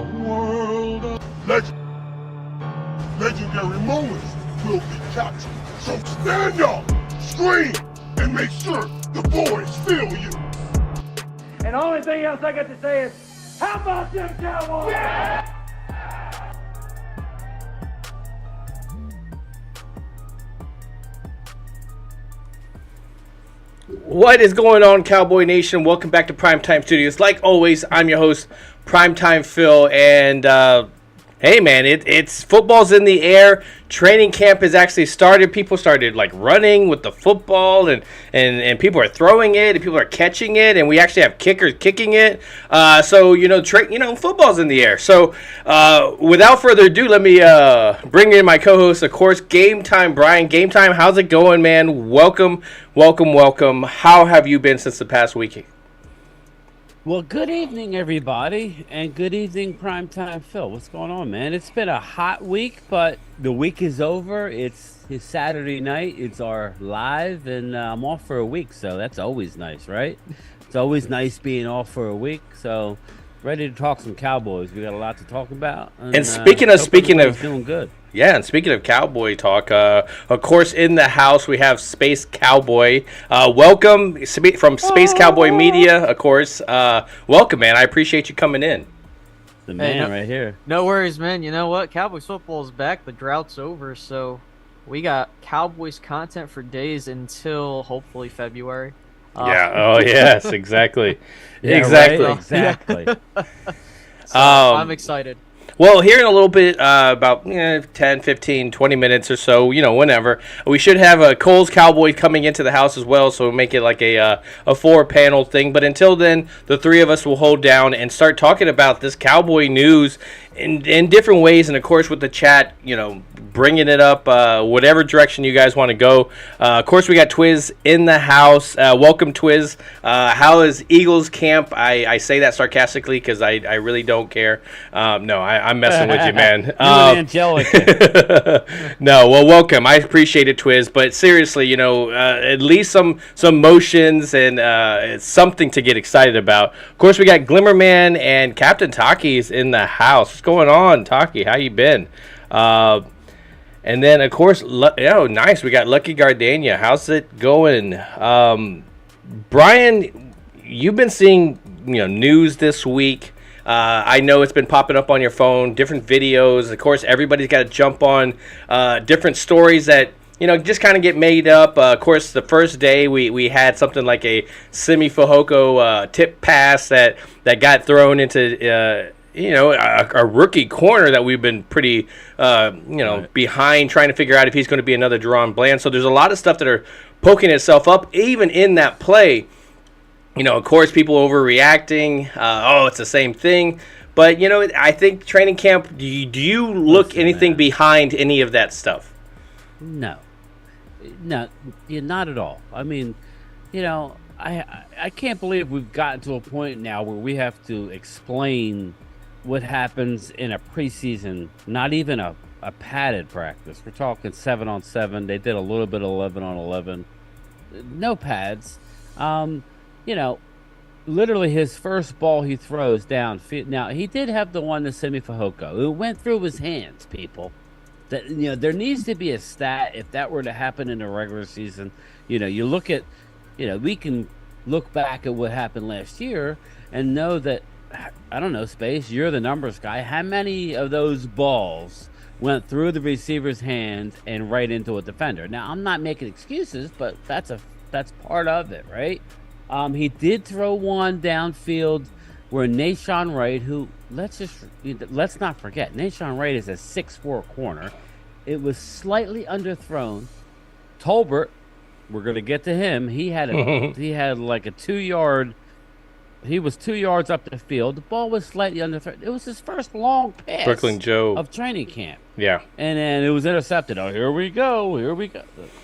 world of legendary moments will be captured. So stand up, scream, and make sure the boys feel you. And the only thing else I got to say is, how about them Cowboys? Yeah! What is going on, Cowboy Nation? Welcome back to Primetime Studios. Like always, I'm your host, Primetime Phil, and hey man, it's football's in the air. Training camp has actually started. People started like running with the football, and people are throwing it, and people are catching it, and we actually have kickers kicking it. So football's in the air. So without further ado, let me bring in my co-host, of course, GameTime Bryan. GameTime, how's it going, man? Welcome. How have you been since the past week? Well, good evening, everybody, and good evening, Primetime Phil. What's going on, man? It's been a hot week, but the week is over. It's Saturday night. It's our live, and I'm off for a week, so that's always nice, right? It's always nice being off for a week, so ready to talk some Cowboys. We got a lot to talk about. And speaking of doing good. Yeah, and speaking of Cowboy talk, of course, in the house we have Space Cowboy. Welcome from Space Cowboy Media, of course. Welcome, man. I appreciate you coming in. The man right here. No worries, man. You know what? Cowboys football is back. The drought's over, so we got Cowboys content for days until hopefully February. Yeah. Oh, yes. Exactly. Yeah, exactly. Right? Exactly. So I'm excited. Well, here in a little bit, about 10, 15, 20 minutes or so, whenever, we should have Cole's Cowboy coming into the house as well, so we'll make it like a four-panel thing. But until then, the three of us will hold down and start talking about this Cowboy news in different ways, and of course with the chat, bringing it up, whatever direction you guys want to go. Of course, we got Twiz in the house. Welcome, Twiz. How is Eagles camp? I say that sarcastically because I really don't care. No, I'm messing with you, man. Angelica. No, well, welcome. I appreciate it, Twiz. But seriously, at least some motions and it's something to get excited about. Of course, we got Glimmerman and Captain Taki's in the house. What's going on, Taki? How you been? And then, of course, nice. We got Lucky Gardania. How's it going? Bryan, you've been seeing news this week. I know it's been popping up on your phone, different videos. Of course, everybody's got to jump on different stories that just kind of get made up. Of course, the first day we had something like a Simi Fehoko tip pass that got thrown into a rookie corner that we've been pretty, behind trying to figure out if he's going to be another Deron Bland. So there's a lot of stuff that are poking itself up, even in that play. Of course, people overreacting. It's the same thing. But, I think training camp, do you look anything behind any of that stuff? No, not at all. I mean, I can't believe we've gotten to a point now where we have to explain what happens in a preseason, not even a padded practice. We're talking 7-on-7. They did a little bit of 11-on-11. No pads. Literally his first ball he throws downfield. Now, he did have the one to Simi Fehoko. It went through his hands, people. That there needs to be a stat if that were to happen in the regular season. You look at, we can look back at what happened last year and know that, I don't know, Space, you're the numbers guy. How many of those balls went through the receiver's hands and right into a defender? Now, I'm not making excuses, but that's part of it, right? He did throw one downfield where Nahshon Wright, who let's not forget, Nahshon Wright is a 6'4" corner. It was slightly underthrown. Tolbert, we're gonna get to him. He had like a 2-yard. He was 2 yards up the field. The ball was slightly underthrown. It was his first long pass Brooklyn Joe of training camp. Yeah. And then it was intercepted. Oh, here we go.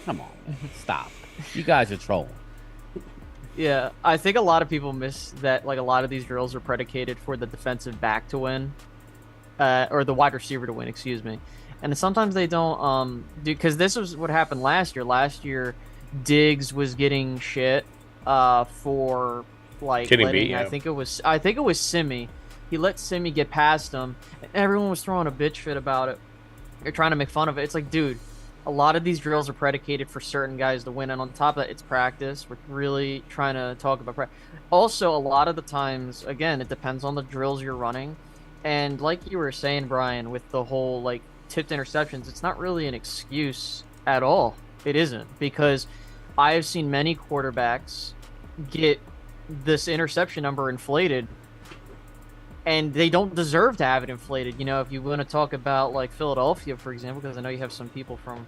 Come on, stop. You guys are trolling. Yeah, I think a lot of people miss that. Like, a lot of these drills are predicated for the defensive back to win, or the wide receiver to win. Excuse me. And sometimes they don't because this was what happened last year. Last year, Diggs was getting shit for like Getting letting, beat, yeah. I think it was Simi He let Simi get past him, and everyone was throwing a bitch fit about it. They're trying to make fun of it. It's like, dude, a lot of these drills are predicated for certain guys to win, and on top of that, it's practice. We're really trying to talk about practice. Also, a lot of the times, again, it depends on the drills you're running. And like you were saying, Brian, with the whole, like, tipped interceptions, it's not really an excuse at all. It isn't, because I have seen many quarterbacks get this interception number inflated, and they don't deserve to have it inflated. You know, if you want to talk about, like, Philadelphia, for example, because I know you have some people from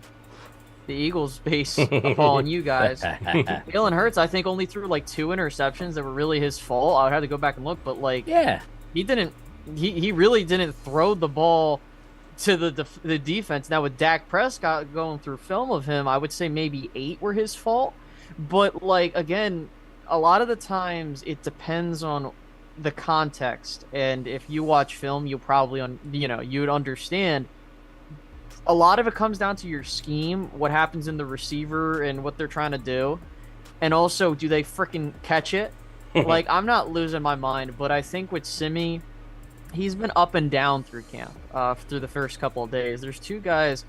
the Eagles base following you guys. Jalen Hurts, I think, only threw, like, 2 interceptions that were really his fault. I would have to go back and look, but, like, he really didn't throw the ball to the defense. Now, with Dak Prescott going through film of him, I would say maybe 8 were his fault. But, like, again, a lot of the times it depends on the context, and if you watch film, you'll probably you'd understand. A lot of it comes down to your scheme, what happens in the receiver and what they're trying to do, and also, do they freaking catch it? Like, I'm not losing my mind, but I think with Simi, he's been up and down through camp, through the first couple of days. There's 2 guys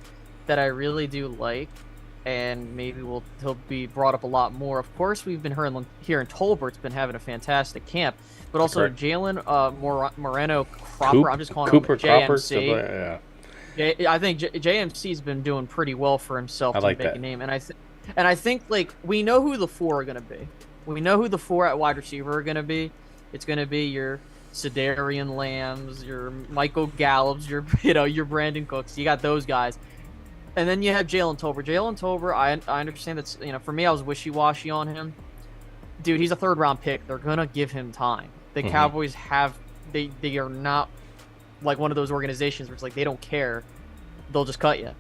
that I really do like, and maybe he'll be brought up a lot more. Of course, we've been hearing Tolbert's been having a fantastic camp, but also Jalen Moreno Cropper. I'm just calling Cooper him JMC. Cropper. Yeah. I think JMC's been doing pretty well for himself to make a name, and I think like we know who the 4 are going to be. We know who the 4 at wide receiver are going to be. It's going to be your Sedarian Lambs, your Michael Gallups, your Brandon Cooks. You got those guys. And then you have Jalen Tolbert. Jalen Tolbert, I understand that's, for me, I was wishy-washy on him. Dude, he's a 3rd-round pick. They're going to give him time. The Cowboys they are not like one of those organizations where it's like they don't care. They'll just cut you.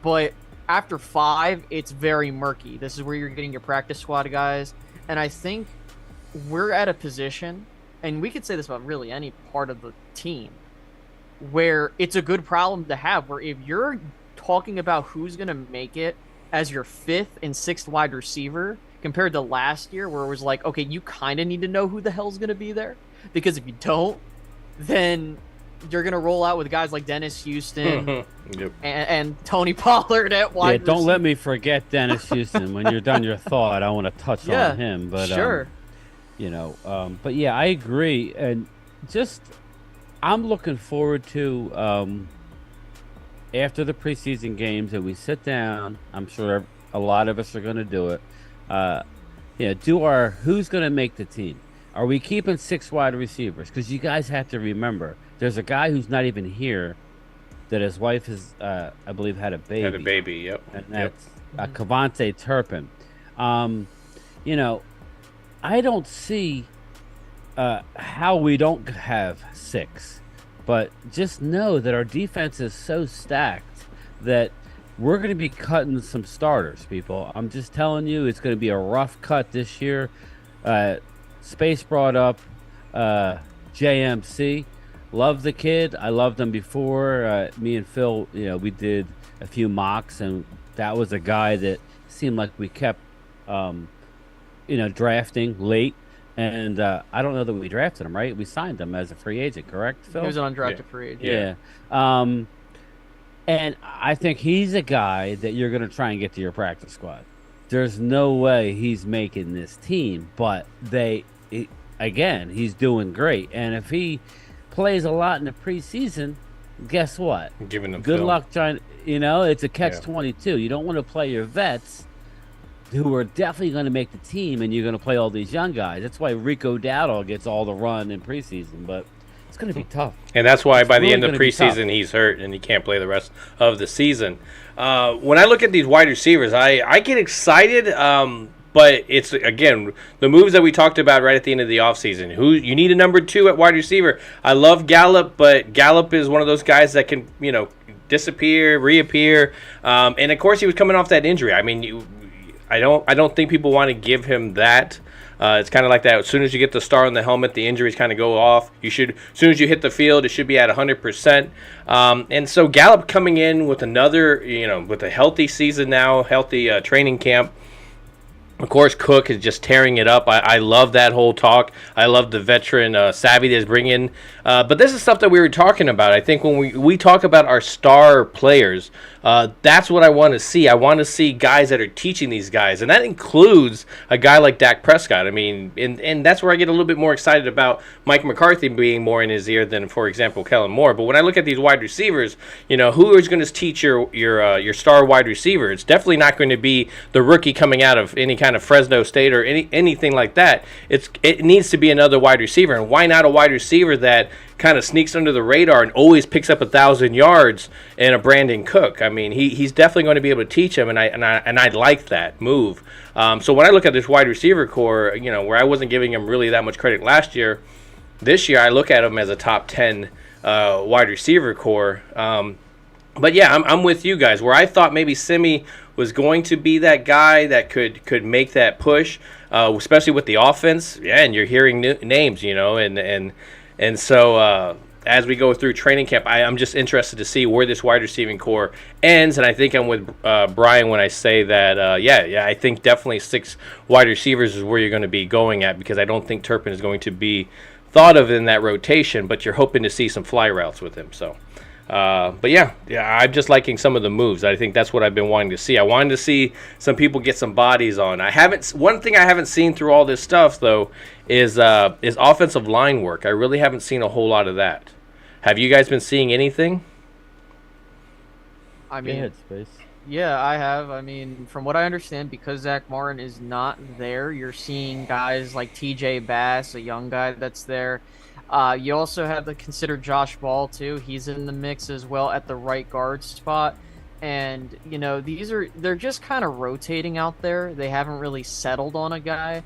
But after 5, it's very murky. This is where you're getting your practice squad guys. And I think we're at a position, and we could say this about really any part of the team, where it's a good problem to have, where if you're talking about who's going to make it as your 5th and 6th wide receiver compared to last year, where it was like, okay, you kind of need to know who the hell's going to be there, because if you don't, then you're going to roll out with guys like Dennis Houston and Tony Pollard at wide receiver. Don't let me forget Dennis Houston. When you're done your thought, I want to touch on him. But sure. But yeah, I agree. And just, I'm looking forward to after the preseason games, and we sit down, I'm sure a lot of us are going to do it. Do our who's going to make the team. Are we keeping 6 wide receivers? Because you guys have to remember, there's a guy who's not even here that his wife has, I believe, had a baby. Had a baby, yep. And that's Cavante Turpin. I don't see how we don't have 6. But just know that our defense is so stacked that we're going to be cutting some starters, people. I'm just telling you, it's going to be a rough cut this year. Space brought up JMC. Love the kid. I loved him before. Me and Phil, we did a few mocks, and that was a guy that seemed like we kept, drafting late. And I don't know that we drafted him, right? We signed him as a free agent, correct, Phil? He was an undrafted free agent. Yeah. And I think he's a guy that you're going to try and get to your practice squad. There's no way he's making this team, but he's doing great. And if he plays a lot in the preseason, guess what? Giving him good film. luck trying. It's a catch-22. You don't want to play your vets, who are definitely going to make the team, and you're going to play all these young guys. That's why Rico Dowdle gets all the run in preseason, but it's going to be tough. And that's why by the end of preseason, he's hurt, and he can't play the rest of the season. When I look at these wide receivers, I get excited, but it's, again, the moves that we talked about right at the end of the offseason. You need a number 2 at wide receiver. I love Gallup, but Gallup is one of those guys that can, disappear, reappear. And, of course, he was coming off that injury. I mean, I don't think people want to give him that. It's kind of like that. As soon as you get the star on the helmet, the injuries kind of go off. As soon as you hit the field, it should be at 100%. And so Gallup coming in with another, with a healthy season now, healthy training camp. Of course, Cook is just tearing it up. I love that whole talk. I love the veteran savvy that's bringing. But this is stuff that we were talking about. I think when we talk about our star players, that's what I want to see. I want to see guys that are teaching these guys. And that includes a guy like Dak Prescott. I mean, and that's where I get a little bit more excited about Mike McCarthy being more in his ear than, for example, Kellen Moore. But when I look at these wide receivers, who is going to teach your star wide receiver? It's definitely not going to be the rookie coming out of any kind of Fresno State or anything like that. It needs to be another wide receiver, and why not a wide receiver that kind of sneaks under the radar and always picks up 1,000 yards in a Brandon Cook? I mean, he's definitely going to be able to teach him, and I like that move. So when I look at this wide receiver core, where I wasn't giving him really that much credit last year, this year I look at him as a top 10 wide receiver core. But yeah, I'm with you guys. Where I thought maybe Simi was going to be that guy that could make that push, especially with the offense. Yeah, and you're hearing names, and so as we go through training camp, I'm just interested to see where this wide receiving core ends. And I think I'm with Bryan when I say that, I think definitely 6 wide receivers is where you're going to be going at, because I don't think Turpin is going to be thought of in that rotation, but you're hoping to see some fly routes with him. So. But yeah, I'm just liking some of the moves. I think that's what I've been wanting to see. I wanted to see some people get some bodies on. One thing I haven't seen through all this stuff though is offensive line work. I really haven't seen a whole lot of that. Have you guys been seeing anything? I mean, yeah, I have. I mean, from what I understand, because Zach Martin is not there, you're seeing guys like T.J. Bass, a young guy that's there. You also have to consider Josh Ball too. He's in the mix as well at the right guard spot. And, they're just kind of rotating out there. They haven't really settled on a guy.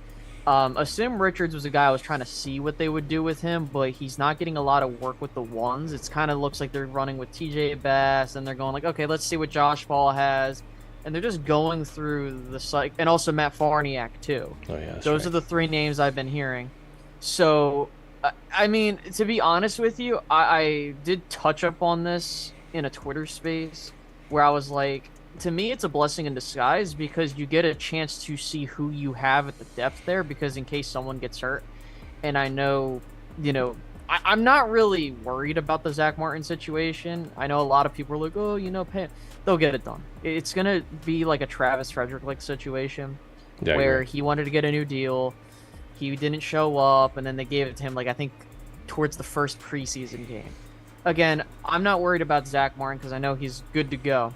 Asim Richards was a guy I was trying to see what they would do with him, but he's not getting a lot of work with the ones. It's kind of looks like they're running with TJ Bass, and they're going like, okay, let's see what Josh Ball has. And they're just going through the site. And also Matt Farniak too. Oh, yeah, those are the 3 names I've been hearing. So... I mean, to be honest with you, I did touch up on this in a Twitter space where I was like, to me, it's a blessing in disguise because you get a chance to see who you have at the depth there, because in case someone gets hurt. And I know, I'm not really worried about the Zach Martin situation. I know a lot of people are like, oh, they'll get it done. It's going to be like a Travis Frederick-like situation where he wanted to get a new deal. He didn't show up, and then they gave it to him, I think, towards the first preseason game. Again, I'm not worried about Zach Martin because I know he's good to go.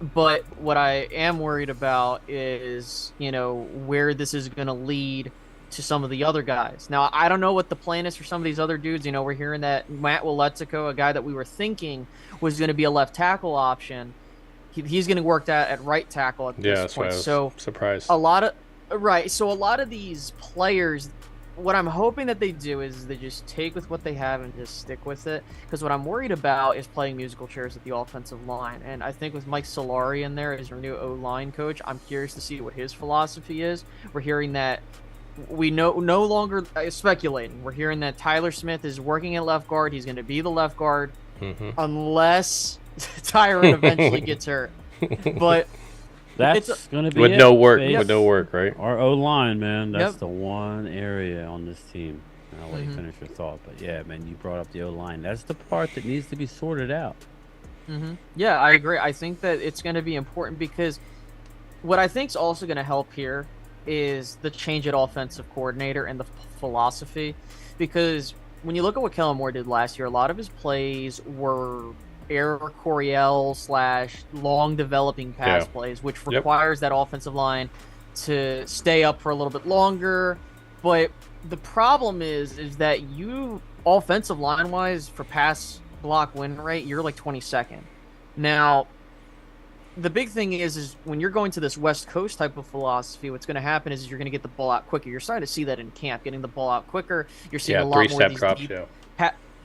But what I am worried about is, where this is going to lead to some of the other guys. Now, I don't know what the plan is for some of these other dudes. We're hearing that Matt Waletzko, a guy that we were thinking was going to be a left tackle option, he's going to work that at right tackle at this point. That's why I was surprised. Right, so a lot of these players, what I'm hoping that they do is they just take with what they have and just stick with it. Because what I'm worried about is playing musical chairs at the offensive line. And I think with Mike Solari in there as our new O-line coach, I'm curious to see what his philosophy is. We're hearing that we no longer speculating. We're hearing that Tyler Smith is working at left guard. He's going to be the left guard unless Tyron eventually gets hurt. But... That's going to be with no work, right? Our O-line, man, that's the one area on this team. I'll let you finish your thought. But, yeah, man, you brought up the O-line. That's the part that needs to be sorted out. Yeah, I agree. I think that it's going to be important because what I think is also going to help here is the change at offensive coordinator and the philosophy. Because when you look at what Kellen Moore did last year, a lot of his plays were – Air Coryell / long developing pass plays, which requires that offensive line to stay up for a little bit longer. But the problem is that you offensive line wise for pass block win rate, you're like 22nd. Now, the big thing is when you're going to this West Coast type of philosophy, what's going to happen is you're going to get the ball out quicker. You're starting to see that in camp, getting the ball out quicker. You're seeing a lot more of these deep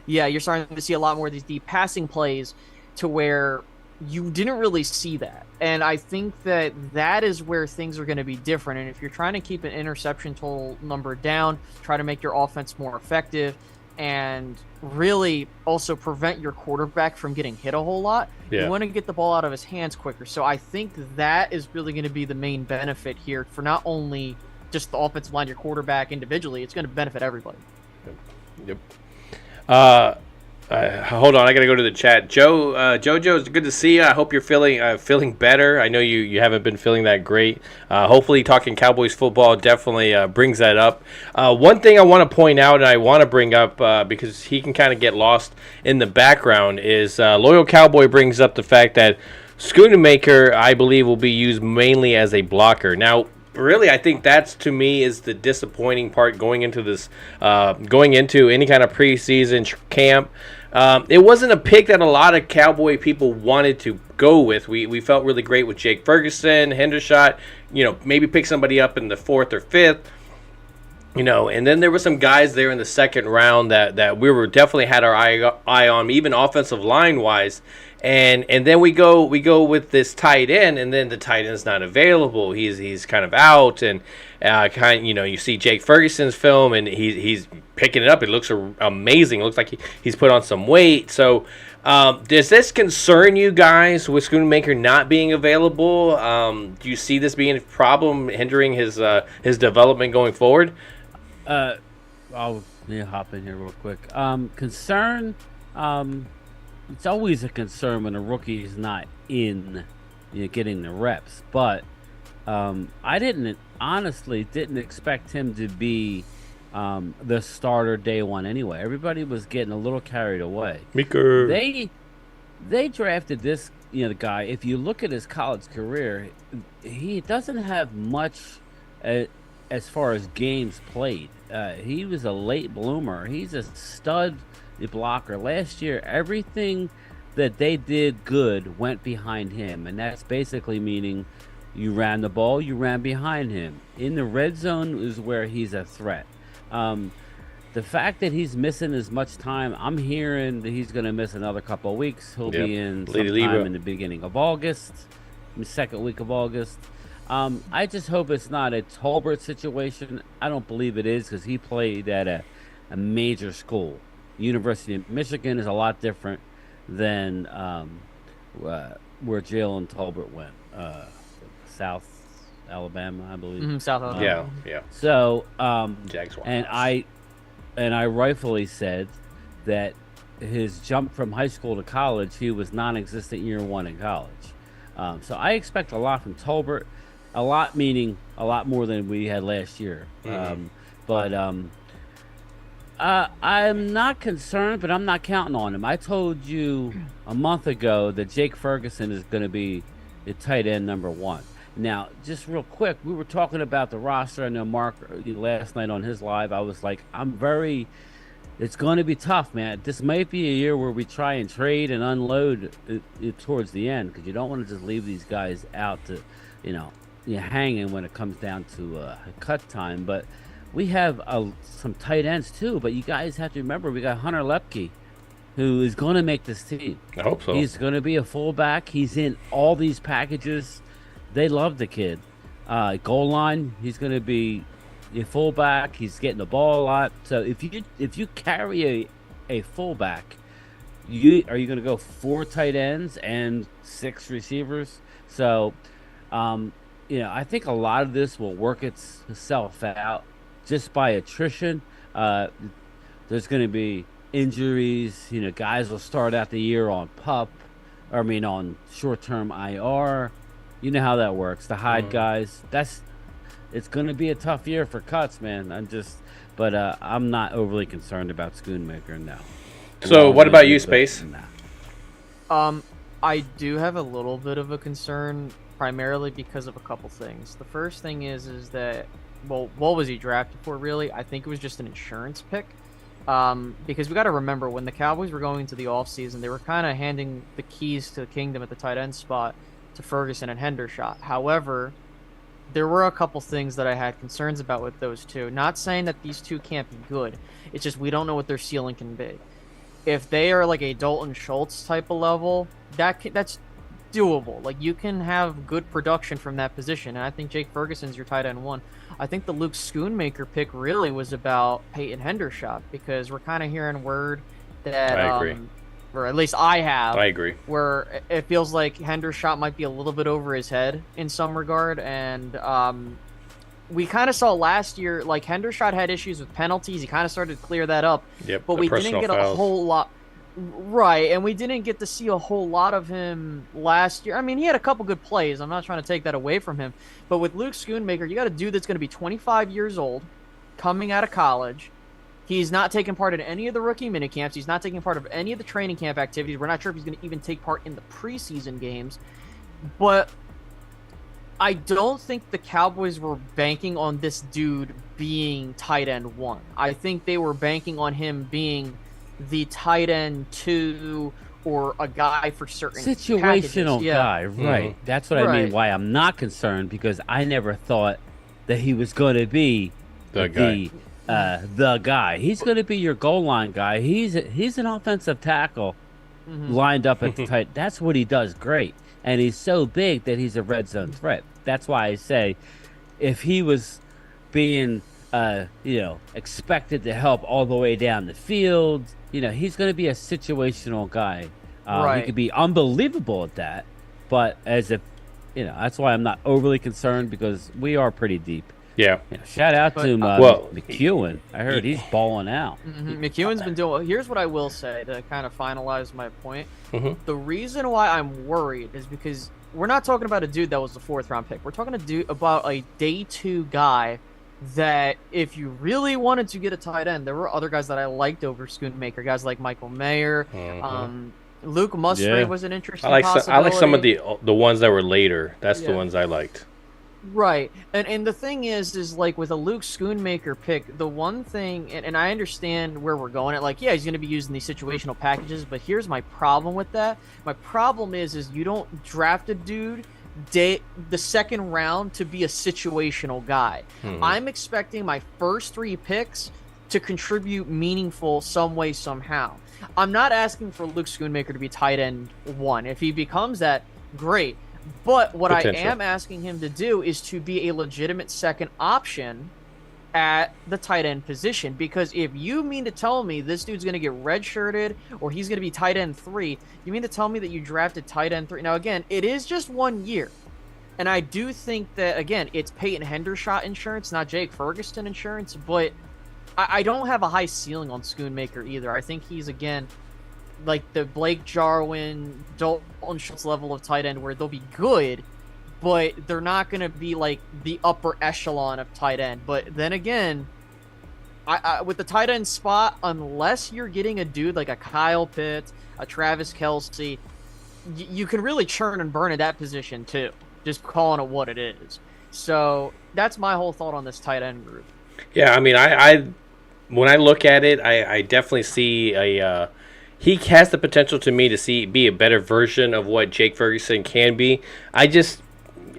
you're starting to see a lot more of these deep passing plays to where you didn't really see that. And I think that is where things are going to be different. And if you're trying to keep an interception total number down, try to make your offense more effective, and really also prevent your quarterback from getting hit a whole lot. Yeah. You want to get the ball out of his hands quicker. So I think that is really going to be the main benefit here for not only just the offensive line, your quarterback individually, it's going to benefit everybody. Yep. Hold on, I gotta go to the chat. Jojo, it's good to see you. I hope you're feeling better. I know you haven't been feeling that great. Hopefully, talking Cowboys football definitely brings that up. One thing I want to point out, and I want to bring up because he can kind of get lost in the background, is Loyal Cowboy brings up the fact that Schoonemaker, I believe, will be used mainly as a blocker. Now, really, I think that's, to me, is the disappointing part going into this, going into any kind of preseason camp. It wasn't a pick that a lot of Cowboy people wanted to go with. We felt really great with Jake Ferguson, Hendershot, maybe pick somebody up in the 4th or 5th. And then there were some guys there in the 2nd round that we were definitely had our eye on, even offensive line wise. And then we go with this tight end, and then the tight end's not available. He's kind of out, and you see Jake Ferguson's film, and he's picking it up. It looks amazing. It looks like he's put on some weight. So does this concern you guys with Schoonmaker not being available? Do you see this being a problem hindering his development going forward? I'll hop in here real quick. Concern. It's always a concern when a rookie is not in, getting the reps. But I honestly didn't expect him to be the starter day one anyway. Everybody was getting a little carried away. Meeker. They drafted this, the guy. If you look at his college career, he doesn't have much as far as games played. He was a late bloomer. He's a stud blocker. Last year, everything that they did good went behind him, and that's basically meaning you ran the ball, you ran behind him. In the red zone is where he's a threat. The fact that he's missing as much time, I'm hearing that he's going to miss another couple of weeks. He'll be in sometime in the beginning of August, the 2nd week of August. I just hope it's not a Tolbert situation. I don't believe it is, because he played at a major school. University of Michigan is a lot different than where Jalen Tolbert went. South Alabama, I believe. South Alabama. Yeah. So, Jags and I rightfully said that his jump from high school to college, he was non-existent year one in college. So I expect a lot from Tolbert. A lot meaning a lot more than we had last year. Mm-hmm. I'm not concerned, but I'm not counting on him. I told you a month ago that Jake Ferguson is going to be the tight end number 1. Now, just real quick, we were talking about the roster. I know Mark last night on his live, I was like, it's going to be tough, man. This might be a year where we try and trade and unload it towards the end, because you don't want to just leave these guys out to, hanging when it comes down to cut time. But we have some tight ends too, but you guys have to remember we got Hunter Lepke, who is going to make this team. I hope so. He's going to be a fullback. He's in all these packages. They love the kid. Goal line, he's going to be a fullback. He's getting the ball a lot. So if you carry a fullback, are you going to go 4 tight ends and 6 receivers? So, I think a lot of this will work itself out just by attrition. There's going to be injuries. Guys will start out the year on on short-term IR. You know how that works. The hide guys. It's going to be a tough year for cuts, man. I'm not overly concerned about Schoonmaker now. So what about you, Space? I do have a little bit of a concern, primarily because of a couple things. The first thing is that, well, what was he drafted for, really? I think it was just an insurance pick. Because we got to remember, when the Cowboys were going into the offseason, they were kind of handing the keys to the kingdom at the tight end spot to Ferguson and Hendershot. However, there were a couple things that I had concerns about with those two. Not saying that these two can't be good. It's just we don't know what their ceiling can be. If they are like a Dalton Schultz type of level, that's doable. Like, you can have good production from that position, and I think Jake Ferguson's your tight end 1. I think the Luke Schoonmaker pick really was about Peyton Hendershot, because we're kind of hearing word that I agree. Or at least I have. I agree. Where it feels like Hendershot might be a little bit over his head in some regard, and we kind of saw last year, like, Hendershot had issues with penalties. He kind of started to clear that up. Yep, but the we didn't personal get fouls. a whole lot. Right, and we didn't get to see a whole lot of him last year. I mean, he had a couple good plays. I'm not trying to take that away from him. But with Luke Schoonmaker, you got a dude that's going to be 25 years old, coming out of college. He's not taking part in any of the rookie minicamps. He's not taking part of any of the training camp activities. We're not sure if he's going to even take part in the preseason games. But I don't think the Cowboys were banking on this dude being tight end 1. I think they were banking on him being the tight end 2 or a guy for certain situational packages. Yeah. guy, right? That's what I mean. Right. Why I'm not concerned, because I never thought that he was going to be The guy. the guy. He's going to be your goal line guy. He's an offensive tackle lined up at the tight. That's what he does great, and he's so big that he's a red zone threat. That's why I say, if he was being expected to help all the way down the field, he's going to be a situational guy. He Right. could be unbelievable at that, but that's why I'm not overly concerned, because we are pretty deep. Yeah. Shout out to Well, McEwen. I heard he's balling out. McEwen's been doing. Here's what I will say to kind of finalize my point. Mhm. The reason why I'm worried is because we're not talking about a dude that was the 4th round pick. We're talking about a day 2 guy that, if you really wanted to get a tight end, there were other guys that I liked over Schoonmaker. Guys like Michael Mayer, Luke Musgrave was an interesting possibility. I like some of the ones that were later. That's the Yeah. ones I liked. Right. And the thing is like, with a Luke Schoonmaker pick, the one thing, and I understand where we're going at, like, yeah, he's going to be using these situational packages, but here's my problem with that. My problem is you don't draft a dude the 2nd round to be a situational guy. I'm expecting my first 3 picks to contribute meaningful some way, somehow. I'm not asking for Luke Schoonmaker to be tight end 1. If he becomes that, great. But what I am asking him to do is to be a legitimate second option at the tight end position. Because if you mean to tell me this dude's going to get redshirted or he's going to be tight end 3, you mean to tell me that you drafted tight end 3? Now, again, it is just 1 year. And I do think that, again, it's Peyton Hendershot insurance, not Jake Ferguson insurance. But I don't have a high ceiling on Schoonmaker either. I think he's, again, like the Blake Jarwin, Dalton Schultz level of tight end, where they'll be good, but they're not going to be like the upper echelon of tight end. But then again, I with the tight end spot, unless you're getting a dude like a Kyle Pitts, a Travis Kelce, you can really churn and burn at that position too, just calling it what it is. So that's my whole thought on this tight end group. Yeah, I mean, I when I look at it, I definitely see he has the potential to me to be a better version of what Jake Ferguson can be. I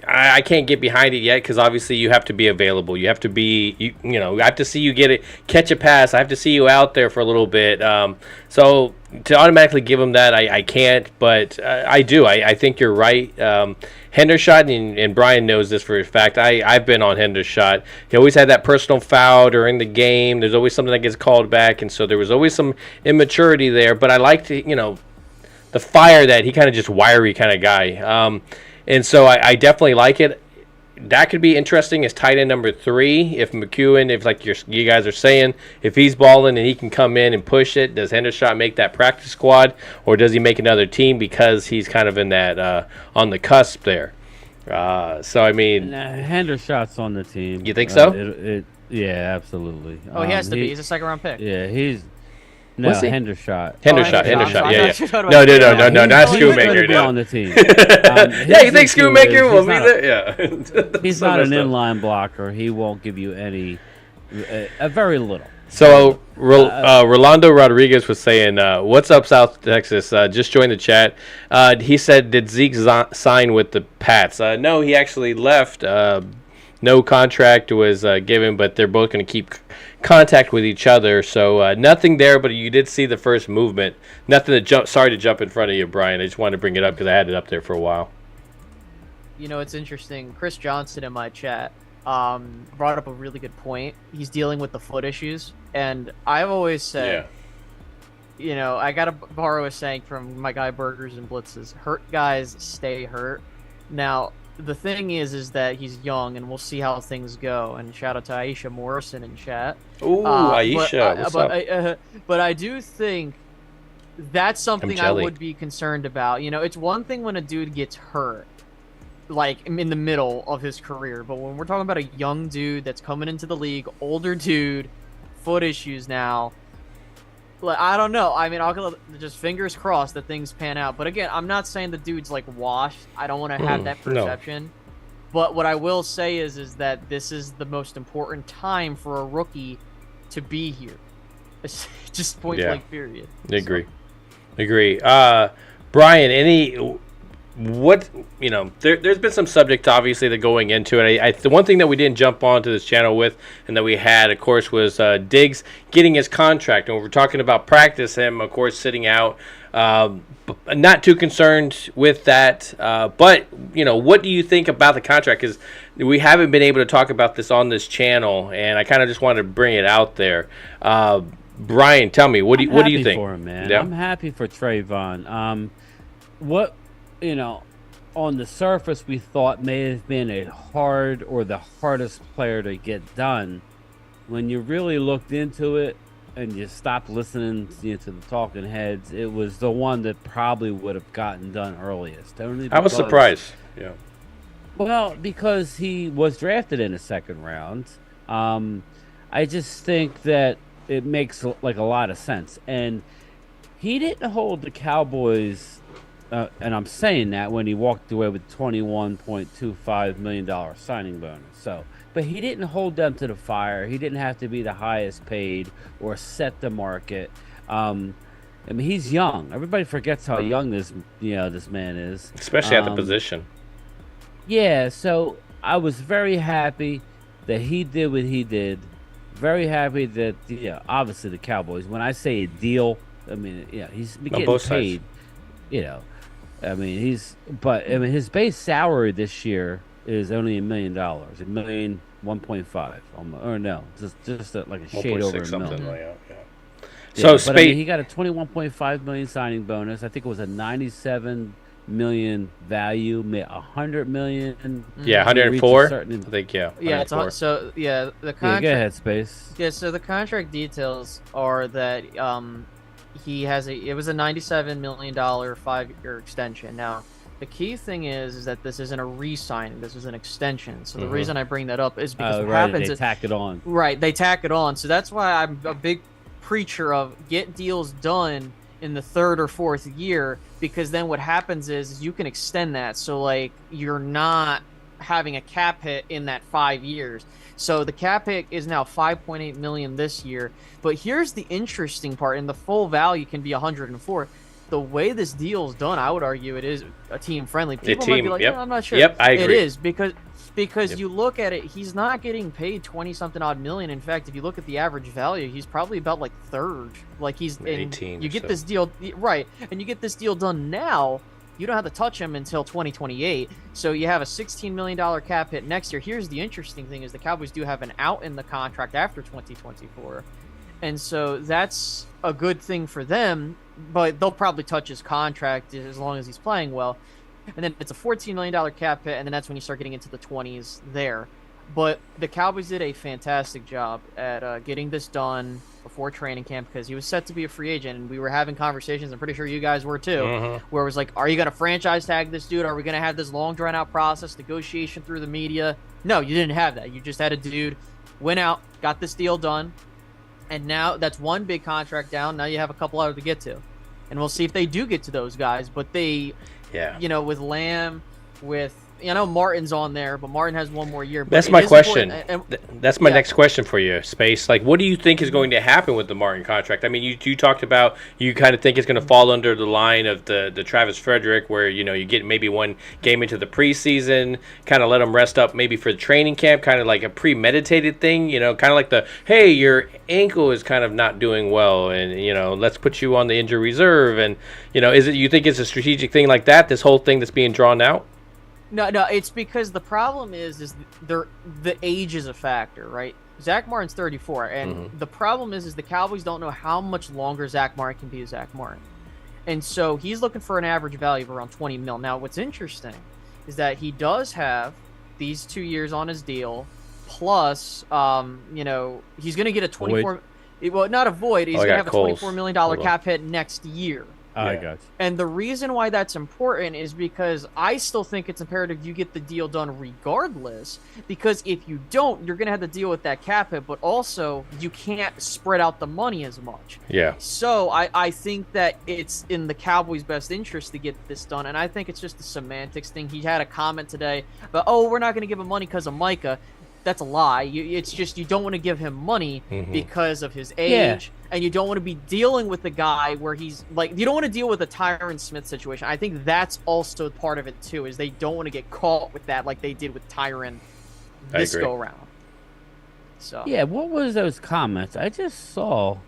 I can't get behind it yet, because obviously you have to be available. You have to be, I have to see you catch a pass. I have to see you out there for a little bit. So to automatically give him that, I can't, but I do. I think you're right. Hendershot, and Bryan knows this for a fact. I've been on Hendershot. He always had that personal foul during the game. There's always something that gets called back, and so there was always some immaturity there. But I liked, the fire that he kind of just wiry kind of guy. And so I definitely like it. That could be interesting as tight end number 3. If McEwen, if like you guys are saying, if he's balling and he can come in and push it, does Hendershot make that practice squad, or does he make another team because he's kind of in that on the cusp there? So I mean, Hendershot's on the team. You think so? Yeah, absolutely. Oh, he has to be. He's a 2nd round pick. Yeah, he's. No, Was he? Hendershot. Hendershot, I'm sorry. yeah. I thought you were talking No, about- not He's gonna Schoonmaker. be No. on the team. Yeah, you think his issue Schoonmaker is will he's be not there? Yeah. He's So not an messed up. inline blocker. He won't give you any, a very little. So Rolando Rodriguez was saying, "What's up, South Texas? Just joined the chat." He said, "Did Zeke sign with the Pats?" No, he actually left no contract was given, but they're both going to keep contact with each other. So nothing there, but you did see the first movement. Nothing to jump. Sorry to jump in front of you, Brian. I just wanted to bring it up because I had it up there for a while. You know, it's interesting. Chris Johnson in my chat brought up a really good point. He's dealing with the foot issues, and I've always said, you know, I gotta borrow a saying from my guy Burgers and Blitzes: "Hurt guys stay hurt." Now, the thing is that he's young, and we'll see how things go. And shout out to Aisha Morrison in chat. Ooh, Aisha, what's up? But I do think that's something I would be concerned about. You know, it's one thing when a dude gets hurt, like in the middle of his career, but when we're talking about a young dude that's coming into the league, older dude, foot issues now, like, I don't know. I mean, I'll just fingers crossed that things pan out. But again, I'm not saying the dude's like washed. I don't want to have that perception. No. But what I will say is that this is the most important time for a rookie to be here. It's just point blank period. Agree. Brian, there's been some subjects obviously that going into it. The one thing that we didn't jump onto this channel with, and that we had, of course, was Diggs getting his contract. And we're talking about practice, him, of course, sitting out. Not too concerned with that. But what do you think about the contract? Because we haven't been able to talk about this on this channel, and I kind of just wanted to bring it out there. Brian, tell me, what do you think? For him, man. Yeah? I'm happy for Trevon. On the surface, we thought may have been the hardest player to get done. When you really looked into it and you stopped listening to the talking heads, it was the one that probably would have gotten done earliest. I was surprised. Yeah. Well, because he was drafted in the second round. I just think that it makes like a lot of sense. And he didn't hold the Cowboys. And I'm saying that when he walked away with $21.25 million signing bonus. But he didn't hold them to the fire. He didn't have to be the highest paid or set the market. I mean, he's young. Everybody forgets how young this man is, especially at the position. Yeah. So I was very happy that he did what he did. Very happy that obviously the Cowboys. When I say a deal, I mean he's getting both paid. Sides. His base salary this year is only $1 million, $1.5, or no, just like a shade over $1 million. Like that, yeah. So he got a $21.5 million signing bonus. I think it was a $97 million value, $100 million. Yeah, 104. I think Yeah, the contract. Yeah, go ahead, Space. Yeah, so the contract details are that it was a $97 million 5-year extension. Now, the key thing is that this isn't a re-signing. This is an extension. So the reason I bring that up is because what happens is they tack it on. Right, they tack it on. So that's why I'm a big preacher of get deals done in the third or fourth year, because then what happens is you can extend that. So like you're not having a cap hit in that 5 years. So the cap hit is now $5.8 million this year. But here's the interesting part, and the full value can be 104. The way this deal is done, I would argue it is a team friendly. People might be like, I'm not sure. Yep, I agree. It is because you look at it, he's not getting paid 20 something odd million. In fact, if you look at the average value, he's probably about like third. Like he's 18. You get this deal right, and you get this deal done now. You don't have to touch him until 2028. So you have a $16 million cap hit next year. Here's the interesting thing is the Cowboys do have an out in the contract after 2024. And so that's a good thing for them, but they'll probably touch his contract as long as he's playing well. And then it's a $14 million cap hit, and then that's when you start getting into the 20s there. But the Cowboys did a fantastic job at getting this done before training camp, because he was set to be a free agent, and we were having conversations, I'm pretty sure you guys were too, where it was like, are you going to franchise tag this dude? Are we going to have this long drawn-out process, negotiation through the media? No, you didn't have that. You just had a dude, went out, got this deal done, and now that's one big contract down. Now you have a couple others to get to. And we'll see if they do get to those guys. But they, with Lamb, with I know Martin's on there, but Martin has one more year. But That's it my is question. important, That's my yeah. next question for you, Space. Like, what do you think is going to happen with the Martin contract? I mean, you talked about you kind of think it's going to fall under the line of the Travis Frederick, where you get maybe one game into the preseason, kind of let them rest up, maybe for the training camp, kind of like a premeditated thing. Kind of like hey, your ankle is kind of not doing well, and let's put you on the injury reserve, and you think it's a strategic thing like that? This whole thing that's being drawn out. No, it's because the problem is the age is a factor, right? Zach Martin's 34, and the problem is the Cowboys don't know how much longer Zach Martin can be Zach Martin, and so he's looking for an average value of around 20 mil. Now, what's interesting is that he does have these 2 years on his deal, plus, he's going to get a 24. Well, not a void. He's going to have a $24 million cap hit next year. I got you. And the reason why that's important is because I still think it's imperative you get the deal done regardless, because if you don't, you're going to have to deal with that cap hit, but also you can't spread out the money as much. Yeah. So I think that it's in the Cowboys' best interest to get this done, and I think it's just a semantics thing. He had a comment today about, we're not going to give him money because of Micah. That's a lie. It's just you don't want to give him money because of his age, and you don't want to be dealing with the guy where he's like, you don't want to deal with a Tyron Smith situation. I think that's also part of it too, is they don't want to get caught with that like they did with Tyron this go around. So yeah, what was those comments? I just saw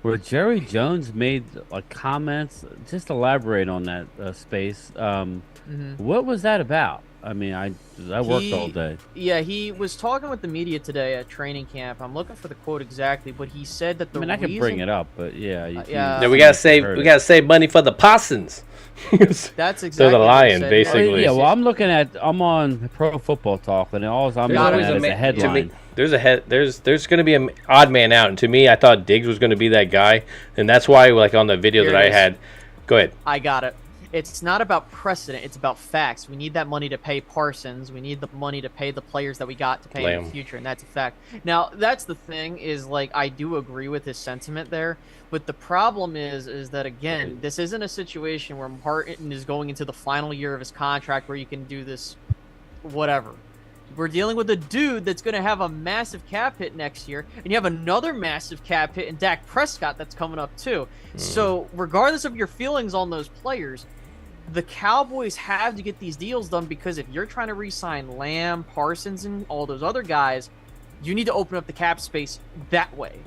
where Jerry Jones made comments. Just elaborate on that, Space. What was that about? I mean, I worked all day. Yeah, he was talking with the media today at training camp. I'm looking for the quote exactly, but he said that I can bring it up, but yeah, we gotta save money for the Possums. That's exactly. So the Lion, basically. Yeah, well, I'm on Pro Football Talk, and all I'm looking at is a headline. There's going to be an odd man out, and to me, I thought Diggs was going to be that guy, and that's why, on the video that I had, go ahead. I got it. It's not about precedent. It's about facts. We need that money to pay Parsons. We need the money to pay the players that we got to pay in the future, and that's a fact. Now, that's the thing is, I do agree with his sentiment there, but the problem is that, again, this isn't a situation where Martin is going into the final year of his contract where you can do this whatever. We're dealing with a dude that's going to have a massive cap hit next year, and you have another massive cap hit in Dak Prescott that's coming up too. So regardless of your feelings on those players, the Cowboys have to get these deals done, because if you're trying to re-sign Lamb, Parsons, and all those other guys, you need to open up the cap space that way.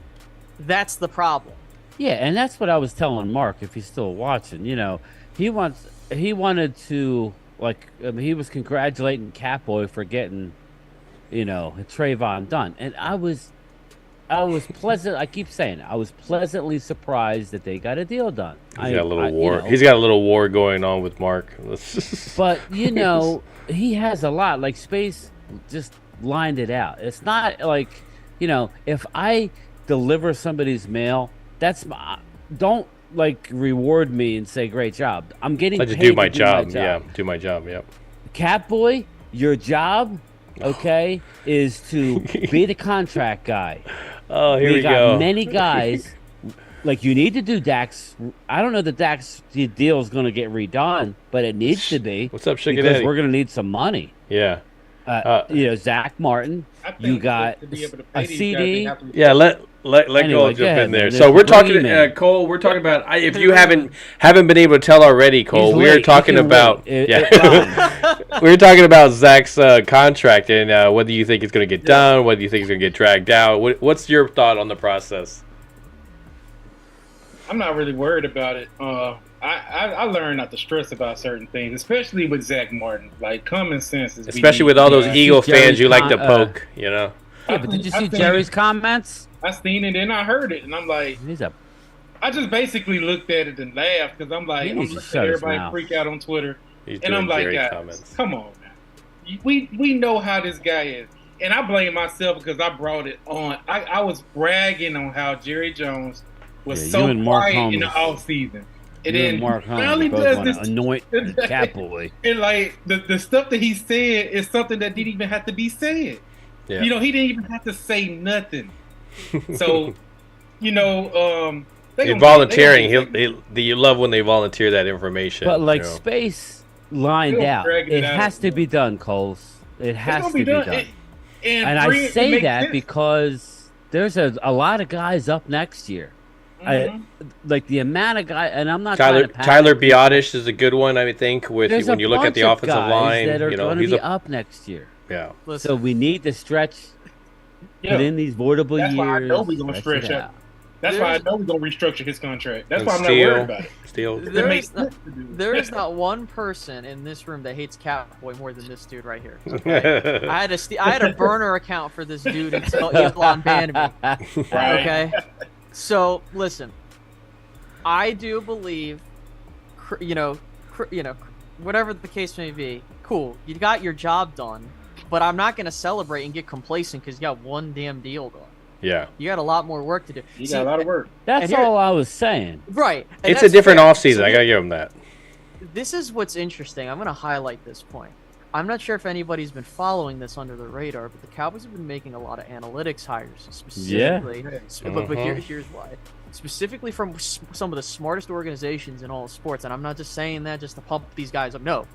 That's the problem. Yeah, and that's what I was telling Mark, if he's still watching. He wanted to, he was congratulating Cowboy for getting, Trevon done, and I was pleasant. I keep saying I was pleasantly surprised that they got a deal done. He's got a little war. He's got a little war going on with Mark. But he has a lot. Space just lined it out. It's not if I deliver somebody's mail, don't reward me and say great job. I'm getting paid to do my job. Yeah, do my job. Yep. Catboy, your job, okay, is to be the contract guy. Oh, here we go. We got many guys. You need to do Dak's. I don't know that Dak's deal is going to get redone, but it needs to be. What's up, Sugar Because Daddy? we're going to need some money. Yeah. Zach Martin. You got a CD. Yeah, let Cole jump in there. So we're talking, Cole. We're talking about if you haven't been able to tell already, Cole. We're talking about we're talking about Zach's contract and whether you think it's going to get done, whether you think it's going to get dragged out. What's your thought on the process? I'm not really worried about it. I learned not to stress about certain things, especially with Zach Martin. Common sense is especially with all those Eagle fans you like to poke. Yeah, but did you see Jerry's comments? I seen it and I heard it, and I'm like, I just basically looked at it and laughed because I'm like, I'm looking at everybody freak out on Twitter, and I'm like, guys, come on, man. We know how this guy is, and I blame myself because I brought it on. I was bragging on how Jerry Jones was so quiet in the offseason. And then Mark finally does this anoint the Cowboy. And the stuff that he said is something that didn't even have to be said. Yeah. He didn't even have to say nothing. So, volunteering. You love when they volunteer that information. But Space, lined out. It has to be done, Coles. It has to be done. And I say that because there's a lot of guys up next year. Like the amount of guys, and I'm not Tyler Biotish is a good one, I think. When you look at the offensive line, that are going to be up next year. Yeah. So we need to stretch. Put in these voidable years. That's why I know we're going to stretch up. That's why I know we're going to restructure his contract. That's why I'm not worried about it. There is not one person in this room that hates Cowboy more than this dude right here. Okay? I had a burner account for this dude until Elon banned me. Okay? So, listen. I do believe, whatever the case may be, cool, you got your job done, but I'm not going to celebrate and get complacent because you got one damn deal done. Yeah. You got a lot more work to do. You got a lot of work. That's all I was saying. Right. It's a different offseason. I got to give them that. This is what's interesting. I'm going to highlight this point. I'm not sure if anybody's been following this under the radar, but the Cowboys have been making a lot of analytics hires specifically. Yeah. But here's why. Specifically from some of the smartest organizations in all of sports, and I'm not just saying that just to pump these guys up. No.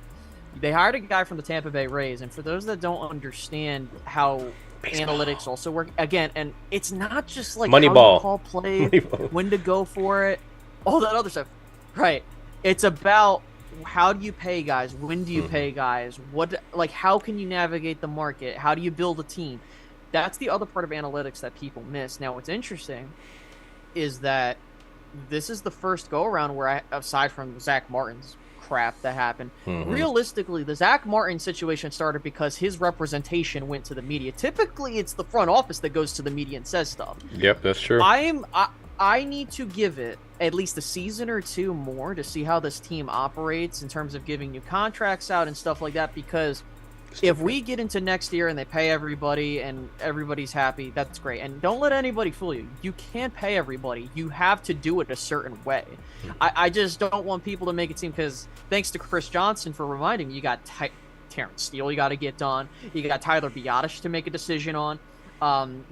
They hired a guy from the Tampa Bay Rays, and for those that don't understand how analytics also work, again, and it's not just like Moneyball. How to call plays, when to go for it, all that other stuff. Right. It's about how do you pay guys, when do you pay guys, how can you navigate the market, how do you build a team? That's the other part of analytics that people miss. Now, what's interesting is that this is the first go-around where, aside from Zach Martin's crap that happened, realistically, the Zach Martin situation started because his representation went to the media. Typically, it's the front office that goes to the media and says stuff. Yep, that's true. I need to give it at least a season or two more to see how this team operates in terms of giving new contracts out and stuff like that, because if we get into next year and they pay everybody and everybody's happy, that's great. And don't let anybody fool you. You can't pay everybody. You have to do it a certain way. I just don't want people to make it seem, because thanks to Chris Johnson for reminding me, you got Terrence Steele you got to get done. You got Tyler Biotish to make a decision on.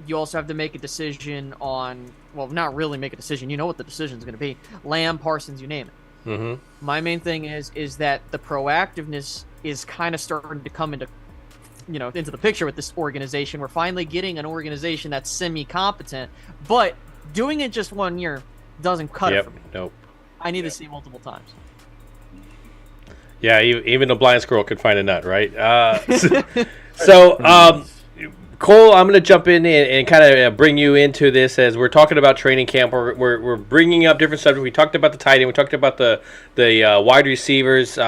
You also have to make a decision on, well, not really make a decision. You know what the decision is going to be. Lamb, Parsons, you name it. My main thing is that the proactiveness is kind of starting to come into the picture with this organization. We're finally getting an organization that's semi-competent, but doing it just 1 year doesn't cut it for me. Nope. I need to see multiple times. Yeah, even a blind squirrel could find a nut, right? So, Cole, I'm going to jump in and kind of bring you into this as we're talking about training camp. We're bringing up different subjects. We talked about the tight end. We talked about the wide receivers.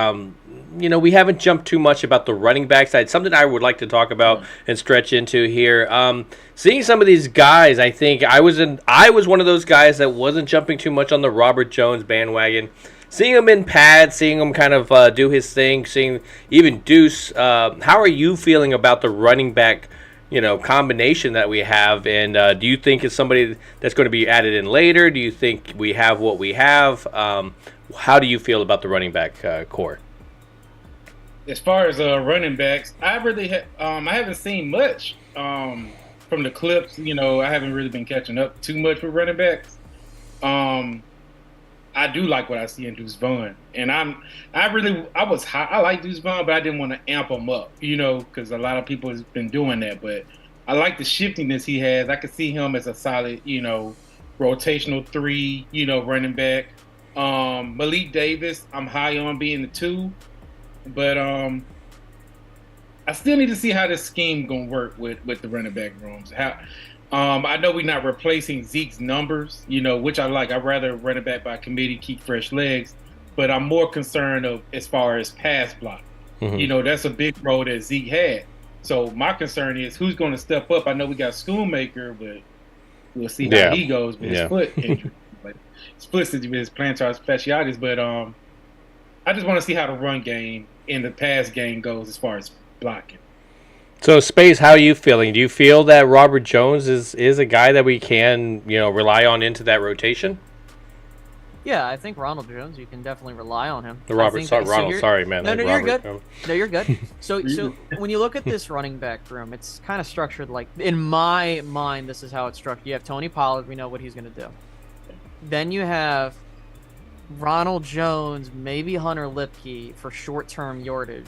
We haven't jumped too much about the running back side. Something I would like to talk about and stretch into here. Seeing some of these guys, I think I was one of those guys that wasn't jumping too much on the Robert Jones bandwagon. Seeing him in pads, seeing him kind of do his thing, seeing even Deuce. How are you feeling about the running back combination that we have, and do you think it's somebody that's going to be added in later? Do you think we have what we have? How do you feel about the running back core? As far as running backs, I really I haven't seen much from the clips. I haven't really been catching up too much with running backs. I do like what I see in Deuce Vaughn, and I like Deuce Vaughn, but I didn't want to amp him up, because a lot of people have been doing that. But I like the shiftiness he has. I could see him as a solid, rotational 3, running back. Malik Davis, I'm high on being the 2, but I still need to see how this scheme gonna work with the running back rooms. I know we're not replacing Zeke's numbers, which I like. I'd rather run it back by committee, keep fresh legs, but I'm more concerned as far as pass block. That's a big role that Zeke had. So my concern is who's going to step up. I know we got Schoonmaker, but we'll see how he goes with his foot injury. But his foot injury is plantar fasciitis, but I just want to see how the run game and the pass game goes as far as blocking. So, Space, how are you feeling? Do you feel that Robert Jones is a guy that we can, rely on into that rotation? Yeah, I think Ronald Jones, you can definitely rely on him. Sorry, man. No, you're good. No, you're good. So when you look at this running back room, it's kind of structured like, in my mind, this is how it's structured. You have Tony Pollard. We know what he's going to do. Then you have Ronald Jones, maybe Hunter Lipke for short-term yardage.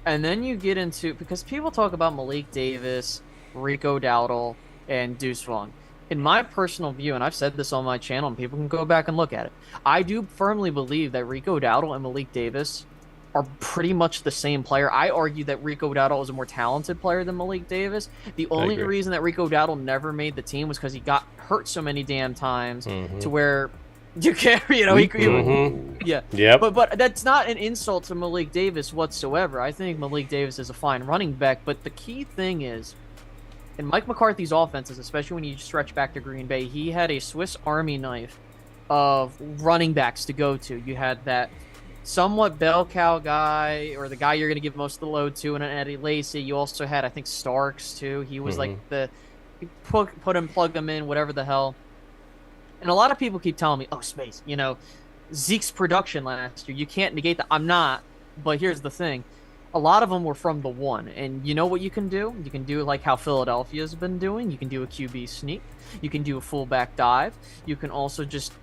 And then you get into, because people talk about Malik Davis, Rico Dowdle, and Deuce Vaughn. In my personal view, and I've said this on my channel, and people can go back and look at it, I do firmly believe that Rico Dowdle and Malik Davis are pretty much the same player. I argue that Rico Dowdle is a more talented player than Malik Davis. The only reason that Rico Dowdle never made the team was because he got hurt so many damn times to where you can't, yeah. Yep. But that's not an insult to Malik Davis whatsoever. I think Malik Davis is a fine running back, but the key thing is, in Mike McCarthy's offenses, especially when you stretch back to Green Bay, he had a Swiss Army knife of running backs to go to. You had that somewhat bell cow guy, or the guy you're going to give most of the load to, and an Eddie Lacy. You also had, I think, Starks too. He was like you put him, plug him in, whatever the hell. And a lot of people keep telling me, "Oh, Space, Zeke's production last year, you can't negate that." I'm not, but here's the thing: a lot of them were from the one, and you know what you can do? You can do like how Philadelphia's been doing. You can do a QB sneak. You can do a fullback dive. You can also just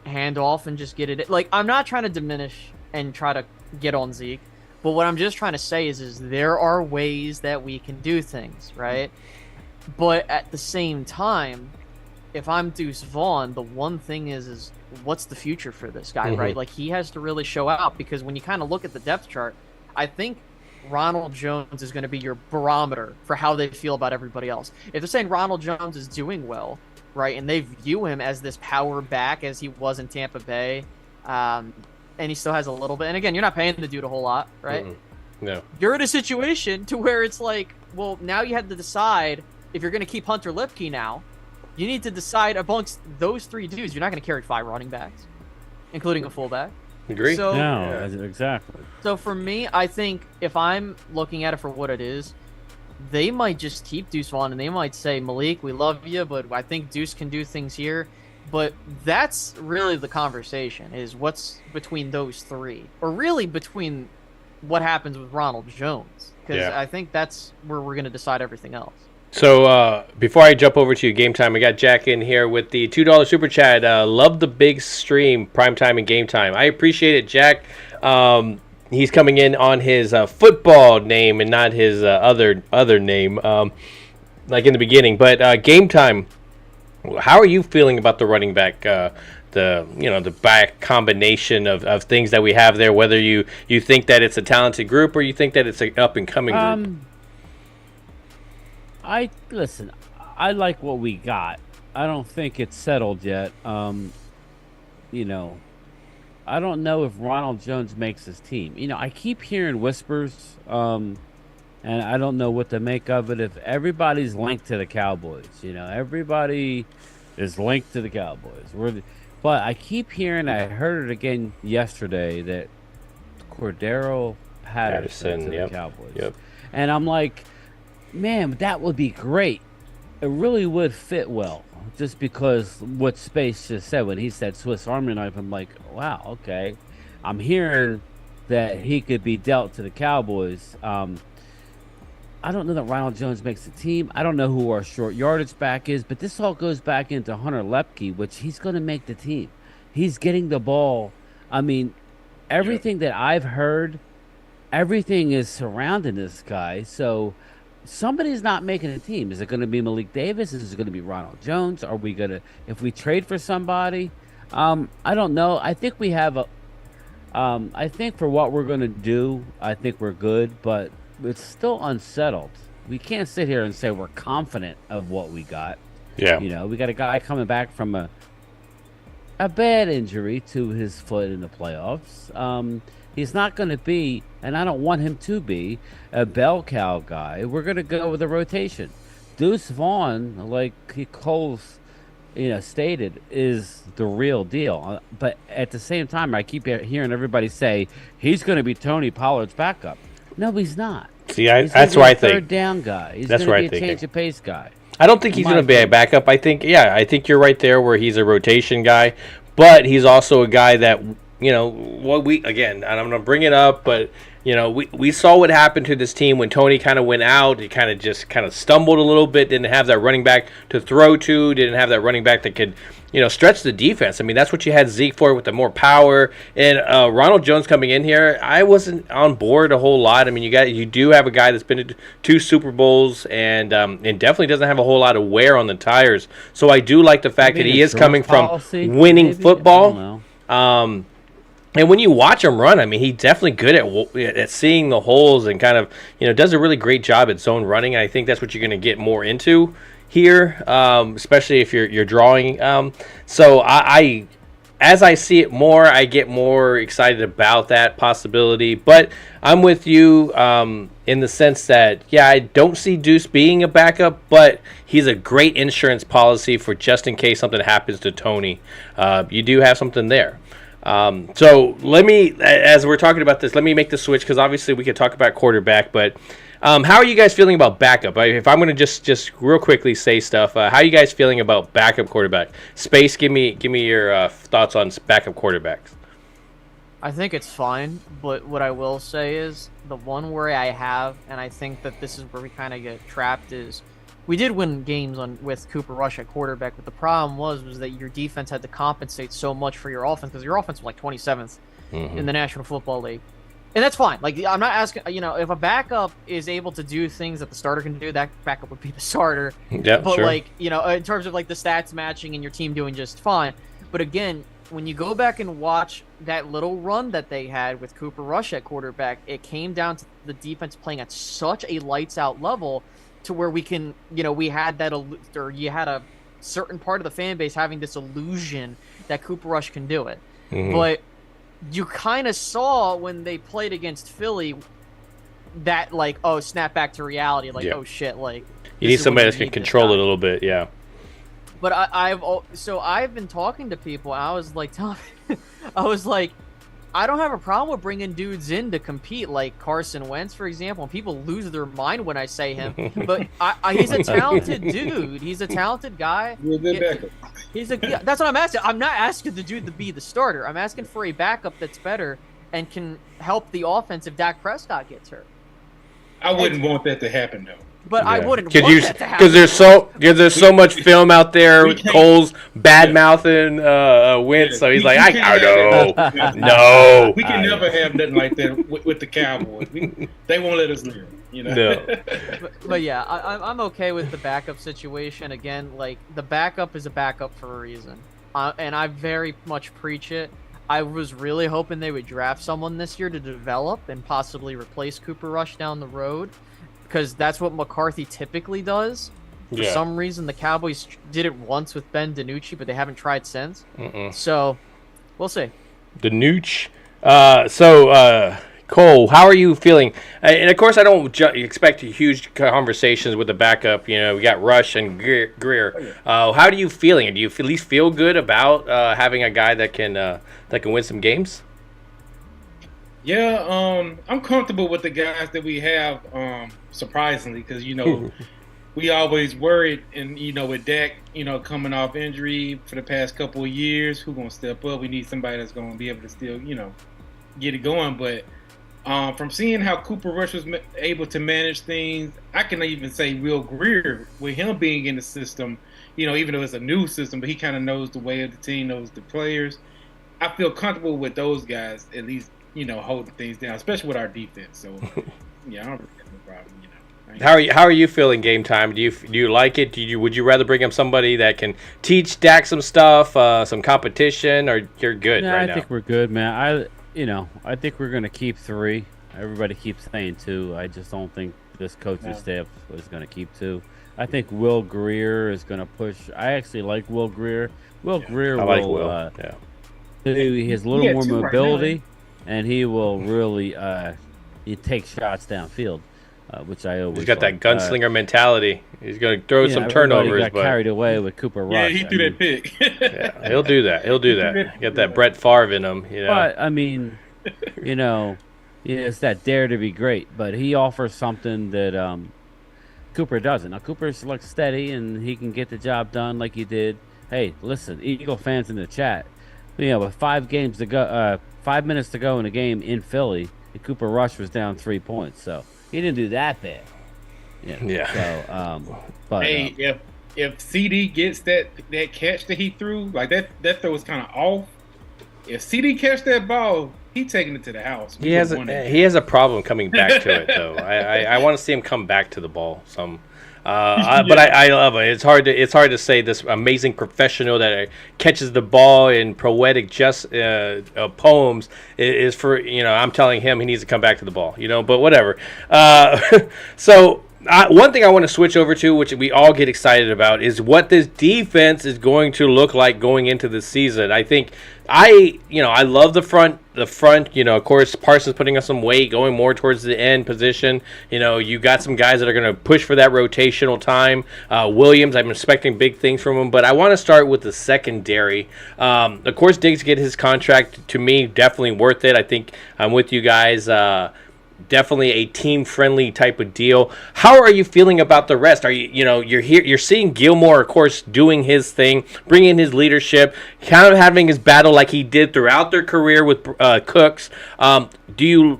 hand off and just get it. Like, I'm not trying to diminish and try to get on Zeke, but what I'm just trying to say is there are ways that we can do things, right? But at the same time, if I'm Deuce Vaughn, the one thing is what's the future for this guy, right? Like, he has to really show out, because when you kind of look at the depth chart, I think Ronald Jones is going to be your barometer for how they feel about everybody else. If they're saying Ronald Jones is doing well, right, and they view him as this power back as he was in Tampa Bay, and he still has a little bit. And again, you're not paying the dude a whole lot, right? No. You're in a situation to where it's like, well, now you have to decide if you're going to keep Hunter Lipke now. You need to decide amongst those three dudes. You're not going to carry 5 running backs, including a fullback. Agree? So, exactly. So for me, I think if I'm looking at it for what it is, they might just keep Deuce Vaughn, and they might say, Malik, we love you, but I think Deuce can do things here. But that's really the conversation, is what's between those three, or really between what happens with Ronald Jones, because I think that's where we're going to decide everything else. So before I jump over to GameTime, I got Jack in here with the $2 super chat. Love the big stream, Primetime and GameTime. I appreciate it, Jack. He's coming in on his football name and not his other name, like in the beginning. But GameTime, how are you feeling about the running back? The back combination of things that we have there. Whether you think that it's a talented group or you think that it's an up and coming group. I like what we got. I don't think it's settled yet. I don't know if Ronald Jones makes his team. I keep hearing whispers, and I don't know what to make of it. If everybody's linked to the Cowboys, everybody is linked to the Cowboys. But I keep hearing, I heard it again yesterday, that Cordero Patterson to the Cowboys. Yep. And I'm like, man, that would be great. It really would fit well, just because what Space just said when he said Swiss Army knife. I'm like, wow, okay. I'm hearing that he could be dealt to the Cowboys. I don't know that Ronald Jones makes the team. I don't know who our short yardage back is, but this all goes back into Hunter Lipke, which he's going to make the team. He's getting the ball. I mean, everything that I've heard, everything is surrounding this guy. So somebody's not making a team. Is it going to be Malik Davis? Is it going to be Ronald Jones? Are we going to, if we trade for somebody? I don't know. I think we have I think for what we're going to do, I think we're good, but it's still unsettled. We can't sit here and say we're confident of what we got. Yeah. We got a guy coming back from a bad injury to his foot in the playoffs. He's not going to be, and I don't want him to be, a bell cow guy. We're going to go with a rotation. Deuce Vaughn, like Cole's stated, is the real deal. But at the same time, I keep hearing everybody say he's going to be Tony Pollard's backup. No, he's not. See, that's what I think. Third down guy. He's that's going to be a change of pace guy. I don't think he's going to be a backup. I think you're right there where he's a rotation guy, but he's also a guy that what and I'm going to bring it up, but, we saw what happened to this team when Tony kind of went out. He kind of stumbled a little bit, didn't have that running back to throw to, didn't have that running back that could, stretch the defense. I mean, that's what you had Zeke for, with the more power. And Ronald Jones coming in here, I wasn't on board a whole lot. I mean, you do have a guy that's been to 2 Super Bowls and definitely doesn't have a whole lot of wear on the tires. So I do like the fact that he is coming from winning football. And when you watch him run, I mean, he's definitely good at seeing the holes and kind of, does a really great job at zone running. And I think that's what you're going to get more into here, especially if you're drawing. So as I see it more, I get more excited about that possibility. But I'm with you in the sense that, I don't see Deuce being a backup, but he's a great insurance policy for just in case something happens to Tony. You do have something there. So let me, as we're talking about this, let me make the switch, because obviously we could talk about quarterback, but how are you guys feeling about backup? If I'm going to just real quickly say stuff, how are you guys feeling about backup quarterback? Space, give me your thoughts on backup quarterbacks. I think it's fine, but what I will say is the one worry I have, and I think that this is where we kind of get trapped, is we did win games with Cooper Rush at quarterback, but the problem was that your defense had to compensate so much for your offense, because your offense was like 27th in the National Football League. And that's fine. Like, I'm not asking, if a backup is able to do things that the starter can do, that backup would be the starter. Yeah, but, sure. In terms of, the stats matching and your team doing just fine. But, again, when you go back and watch that little run that they had with Cooper Rush at quarterback, it came down to the defense playing at such a lights-out level to where we can, we had that, or you had a certain part of the fan base having this illusion that Cooper Rush can do it. Mm-hmm. But you kind of saw when they played against Philly that, snap back to reality. Oh, shit, you need somebody that can control it a little bit, yeah. But I've been talking to people, and I was like, I don't have a problem with bringing dudes in to compete, like Carson Wentz, for example. And people lose their mind when I say him, but he's a talented dude. He's a talented guy. That's what I'm asking. I'm not asking the dude to be the starter. I'm asking for a backup that's better and can help the offense if Dak Prescott gets hurt. I wouldn't want that to happen, though. But I wouldn't want that to happen. Because there's so much film out there. Cole's bad mouthing Wentz, so he's like, I know. No. We can never have nothing like that with the Cowboys. They won't let us live. No. But yeah, I'm okay with the backup situation. Again, the backup is a backup for a reason. And I very much preach it. I was really hoping they would draft someone this year to develop and possibly replace Cooper Rush down the road, because that's what McCarthy typically does. For some reason, the Cowboys did it once with Ben DiNucci, but they haven't tried since. So, we'll see. DiNucci. Cole, how are you feeling? And, of course, I don't expect huge conversations with the backup. We got Rush and Greer. How are you feeling? Do you at least feel good about having a guy that can win some games? Yeah, I'm comfortable with the guys that we have, surprisingly, because, we always worried, and, with Dak, coming off injury for the past couple of years, who's going to step up? We need somebody that's going to be able to still, get it going. But from seeing how Cooper Rush was able to manage things, I can even say Will Greer, with him being in the system, even though it's a new system, but he kind of knows the way of the team, knows the players. I feel comfortable with those guys, at least, holding things down, especially with our defense. So, yeah, I don't really have no problem, How are you feeling game time? Do you like it? Would you rather bring up somebody that can teach Dak some stuff, some competition, or you're good right now? I think we're good, man. I think we're going to keep 3. Everybody keeps saying 2. I just don't think this coaching staff is going to keep 2. I think Will Greer is going to push. I actually like Will Greer. Greer will. Like Will. He has a little more mobility. Right now, and he will really he takes shots downfield, which I always. He's got that gunslinger mentality. He's going to throw some turnovers. Got carried away with Cooper Rush. Yeah, he threw that pick. Yeah, he'll do that. Get that Brett Favre in him. But I mean, it's that dare to be great. But he offers something that Cooper doesn't. Now Cooper looks steady and he can get the job done like he did. Hey, listen, Eagle fans in the chat. with 5 games to go, 5 minutes to go in a game in Philly, and Cooper Rush was down 3 points, so he didn't do that bad. Yeah. So, but hey, if CD gets that catch that he threw, like that throw was kind of off. If CD catch that ball, he taking it to the house. He has a problem coming back to it though. I want to see him come back to the ball some. But I love it. It's hard to say this amazing professional that catches the ball in poetic poems is for I'm telling him he needs to come back to the ball. But whatever. So. One thing I want to switch over to, which we all get excited about, is what this defense is going to look like going into the season. I think I love the front. Of course, Parsons putting on some weight, going more towards the end position. You got some guys that are going to push for that rotational time. Williams, I'm expecting big things from him, but I want to start with the secondary. Of course, Diggs get his contract. To me, definitely worth it. I think I'm with you guys. Definitely a team-friendly type of deal. How are you feeling about the rest? Are you're seeing Gilmore, of course, doing his thing, bringing his leadership, kind of having his battle like he did throughout their career with Cooks. Are you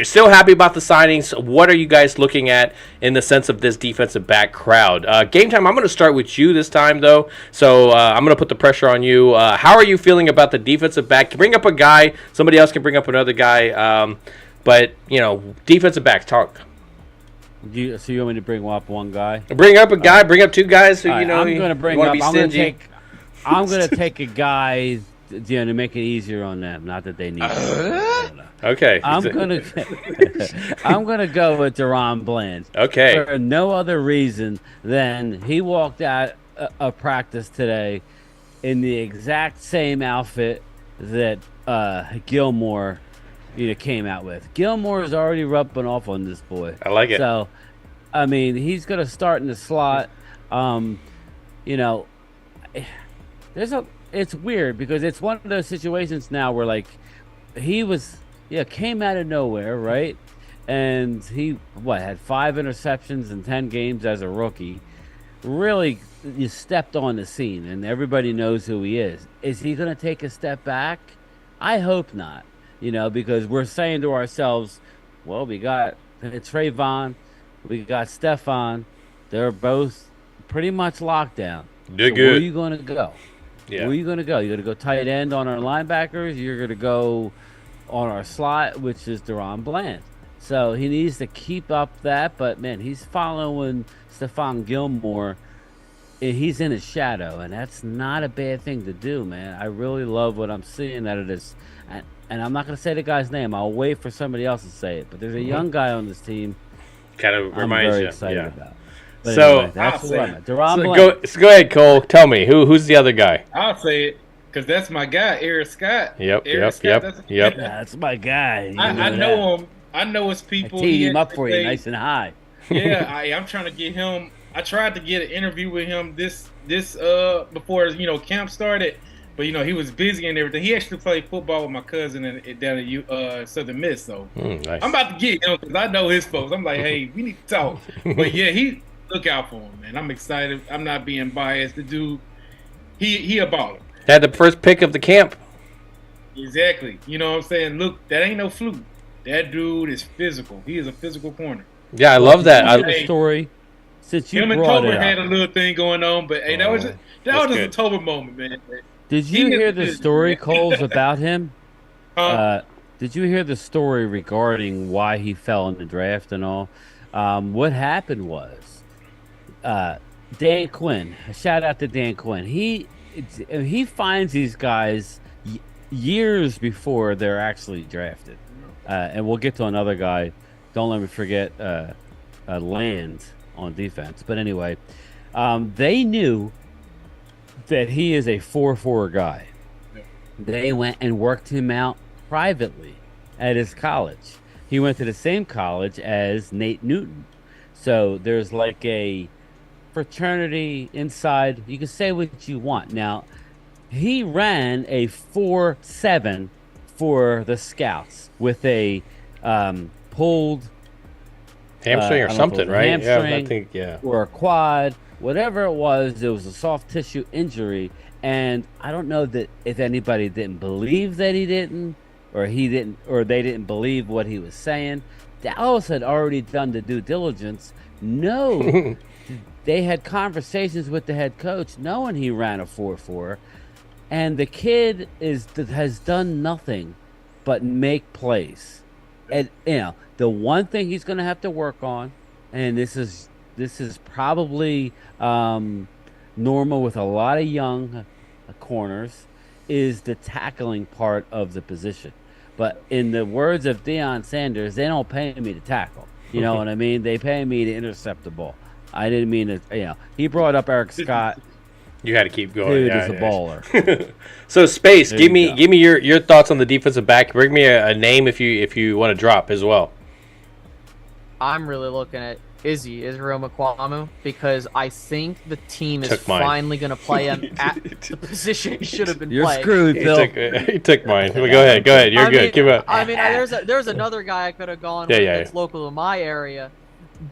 still happy about the signings? What are you guys looking at in the sense of this defensive back crowd? Game Time, I'm going to start with you this time, though. So I'm going to put the pressure on you. How are you feeling about the defensive back? Bring up a guy. Somebody else can bring up another guy. But, defensive backs, talk. So you want me to bring up one guy? Bring up a guy. Bring up 2 guys who, I'm going to bring up. I'm going to take a guy, to make it easier on them. Not that they need it. Okay. I'm going to go with Deron Bland. Okay. For no other reason than he walked out of practice today in the exact same outfit that Gilmore came out with. Gilmore is already rubbing off on this boy. I like it. So, he's going to start in the slot. It's weird because it's one of those situations now where he came out of nowhere, right? And he had 5 interceptions in 10 games as a rookie. Really, you stepped on the scene, and everybody knows who he is. Is he going to take a step back? I hope not. Because we're saying to ourselves, well, we got Trevon, we got Stephon. They're both pretty much locked down. They're good. Where are you going to go? Yeah. Where are you going to go? You're going to go tight end on our linebackers. You're going to go on our slot, which is Deron Bland. So he needs to keep up that. But, man, he's following Stephon Gilmore. He's in his shadow, and that's not a bad thing to do, man. I really love what I'm seeing out of this. And I'm not going to say the guy's name. I'll wait for somebody else to say it. But there's a young guy on this team. Kind of reminds you. I'm very excited about. But so anyway, that's I'll what I'm at. go ahead, Cole. Tell me who's the other guy? I'll say it because that's my guy, Eric Scott. Yep. That's my guy. I know him. I know his people. I teed him up for you, nice and high. Yeah, I'm trying to get him. I tried to get an interview with him this before camp started. But, he was busy and everything. He actually played football with my cousin down at Southern Miss. So nice. I'm about to get him because I know his folks. I'm like, hey, we need to talk. But, yeah, look out for him, man. I'm excited. I'm not being biased. The dude, he a baller. Had the first pick of the camp. Exactly. You know what I'm saying? Look, that ain't no fluke. That dude is physical. He is a physical corner. Yeah, I love that. The story. Since you him and brought Tober it had up. a little thing going on, but hey, that was just a Tober moment, man. Did you hear the story, Coles, about him? Did you hear the story regarding why he fell in the draft and all? What happened was Dan Quinn. A shout out to Dan Quinn. He finds these guys years before they're actually drafted. And we'll get to another guy. Don't let me forget Land on defense. But anyway, they knew that he is a 4-4 guy. Yeah. They went and worked him out privately at his college. He went to the same college as Nate Newton. So there's like a fraternity inside. You can say what you want. Now, he ran a 4.7 for the Scouts with a pulled hamstring or something, right? Hamstring, I think, or a quad. Whatever it was a soft tissue injury, And I don't know that if anybody didn't believe that he didn't, or they didn't believe what he was saying. Dallas had already done the due diligence. No, they had conversations with the head coach, knowing he ran a 4.4, and the kid has done nothing but make plays. And the one thing he's going to have to work on, and this is probably normal with a lot of young corners, is the tackling part of the position. But in the words of Deion Sanders, they don't pay me to tackle. You know what I mean? They pay me to intercept the ball. I didn't mean to. He brought up Eric Scott. You got to keep going. Dude is a baller. So, Space, give me your thoughts on the defensive back. Bring me a name if you want to drop as well. I'm really looking at Israel Mukuamu, because I think the team is finally going to play him at the position he should have been playing. You're screwed, Bill. He took mine. Well, go ahead. You're good. Keep up. I mean, there's another guy I could have gone with that's local to my area,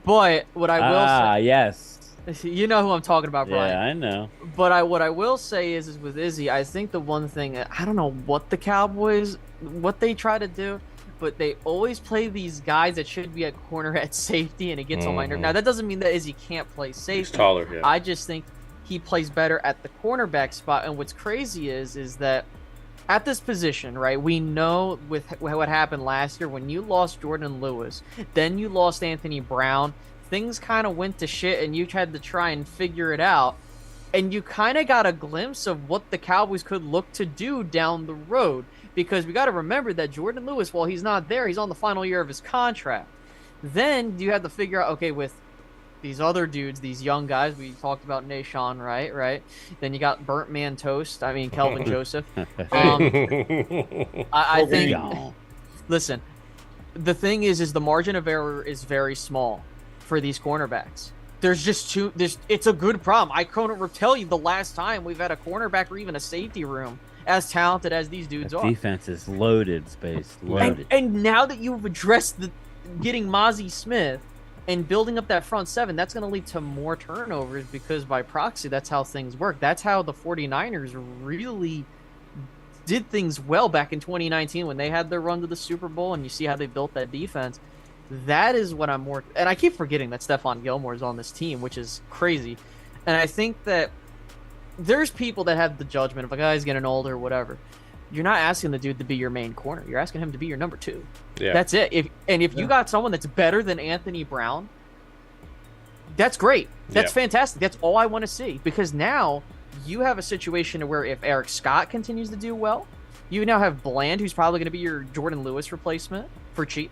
but what I will say, yes, you know who I'm talking about, Bryan. Yeah, I know. But what I will say is with Izzy, I think the one thing, I don't know what the Cowboys, what they try to do, but they always play these guys that should be at corner at safety, and it gets on my nerve. Now, that doesn't mean that Izzy can't play safety. He's taller, yeah. I just think he plays better at the cornerback spot. And what's crazy is that at this position, right, we know with what happened last year, when you lost Jordan Lewis, then you lost Anthony Brown, things kind of went to shit, and you had to try and figure it out. And you kind of got a glimpse of what the Cowboys could look to do down the road. Because we got to remember that Jordan Lewis, while he's not there, he's on the final year of his contract. Then you have to figure out, okay, with these other dudes, these young guys, we talked about Nashawn, right? Then you got Burnt Man Toast, Kelvin Joseph. I think, listen, the thing is the margin of error is very small for these cornerbacks. There's just it's a good problem. I couldn't tell you the last time we've had a cornerback or even a safety room as talented as these dudes are. Defense is loaded, Space. Loaded. And now that you've addressed getting Mozzie Smith and building up that front seven, that's going to lead to more turnovers, because by proxy, that's how things work. That's how the 49ers really did things well back in 2019 when they had their run to the Super Bowl, and you see how they built that defense. That is what I'm more... And I keep forgetting that Stephon Gilmore is on this team, which is crazy. And I think that there's people that have the judgment of a guy's getting older or whatever. You're not asking the dude to be your main corner. You're asking him to be your number two. Yeah. That's it. If you got someone that's better than Anthony Brown, that's great. That's fantastic. That's all I want to see. Because now you have a situation where if Eric Scott continues to do well, you now have Bland, who's probably going to be your Jordan Lewis replacement for cheap.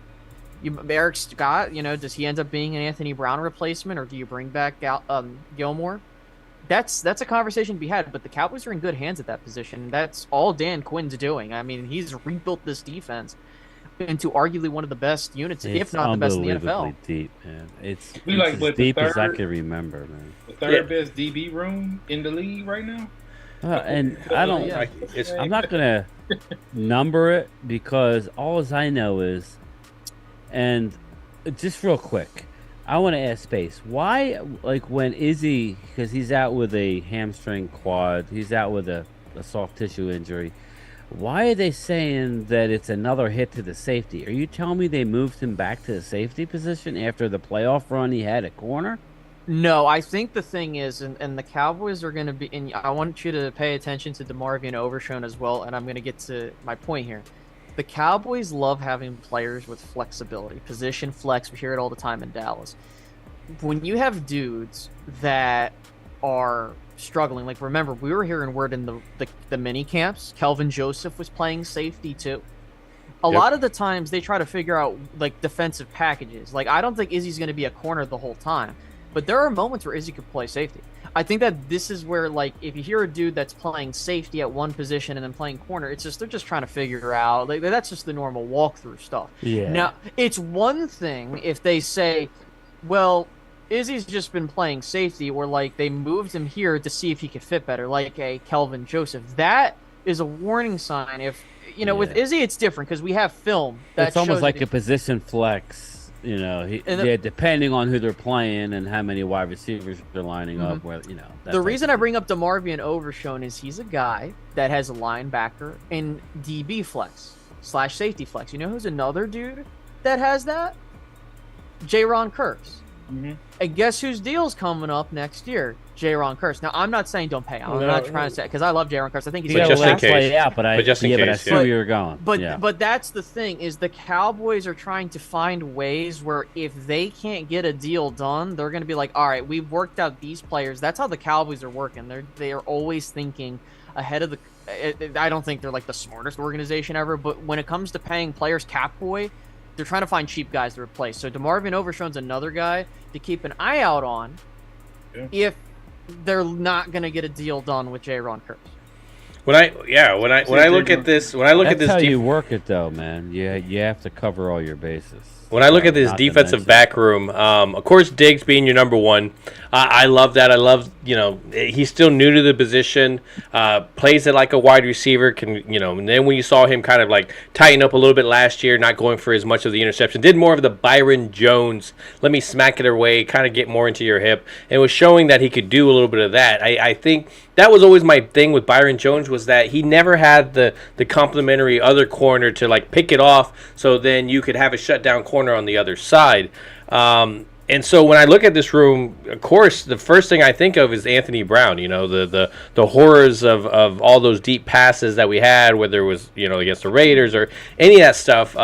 Eric Scott, does he end up being an Anthony Brown replacement, or do you bring back Gilmore? That's a conversation to be had, but the Cowboys are in good hands at that position. That's all Dan Quinn's doing. I mean, he's rebuilt this defense into arguably one of the best units, if not the best in the NFL. Deep, man. It's like as deep as I can remember, man. The third best DB room in the league right now. And I don't. I'm not gonna number it, because all I know is, and just real quick, I want to ask Space, why, like, when Izzy, because he's out with a hamstring quad, he's out with a soft tissue injury, why are they saying that it's another hit to the safety? Are you telling me they moved him back to the safety position after the playoff run he had at corner? No, I think the thing is, and the Cowboys are going to be, and I want you to pay attention to DeMarvion Overshown as well, and I'm going to get to my point here. The Cowboys love having players with flexibility, position flex. We hear it all the time in Dallas. When you have dudes that are struggling, like, remember, we were hearing word in the mini camps, Kelvin Joseph was playing safety too. A lot of the times they try to figure out, like, defensive packages. Like, I don't think Izzy's going to be a corner the whole time, but there are moments where Izzy could play safety. I think that this is where, like, if you hear a dude that's playing safety at one position and then playing corner, it's just, they're just trying to figure out, like, that's just the normal walkthrough stuff. Yeah. Now, it's one thing if they say, well, Izzy's just been playing safety, or, like, they moved him here to see if he could fit better, like a Kelvin Joseph. That is a warning sign. If, with Izzy, it's different because we have film. It's almost like a position flex depending on who they're playing and how many wide receivers they're lining up. Where the reason I bring up DeMarvion Overshown is he's a guy that has a linebacker in DB flex / safety flex. You know who's another dude that has that? J-Ron Kurtz. And guess whose deal's coming up next year? J-Ron Kurtz. Now, I'm not saying don't pay. I'm not trying to say, because I love J-Ron Kurtz. I think he's just in case. But I see where you're going. But that's the thing, is the Cowboys are trying to find ways where if they can't get a deal done, they're going to be like, all right, we've worked out these players. That's how the Cowboys are working. They are always thinking ahead of the I don't think they're like the smartest organization ever, but when it comes to paying players cap boy, they're trying to find cheap guys to replace. So DeMarvion Overshown's another guy to keep an eye out on if they're not going to get a deal done with J-Ron Kurtz. When I look at this, that's how you work it though, man. You have to cover all your bases. When I look at this defensive back room, of course, Diggs being your number one, I love that. I love, he's still new to the position, plays it like a wide receiver, and then when you saw him kind of like tighten up a little bit last year, not going for as much of the interception, did more of the Byron Jones, let me smack it away, kind of get more into your hip, and was showing that he could do a little bit of that. I think that was always my thing with Byron Jones, was that he never had the complementary other corner to like pick it off, so then you could have a shutdown corner on the other side. And so when I look at this room, of course, the first thing I think of is Anthony Brown. The horrors of all those deep passes that we had, whether it was against the Raiders or any of that stuff.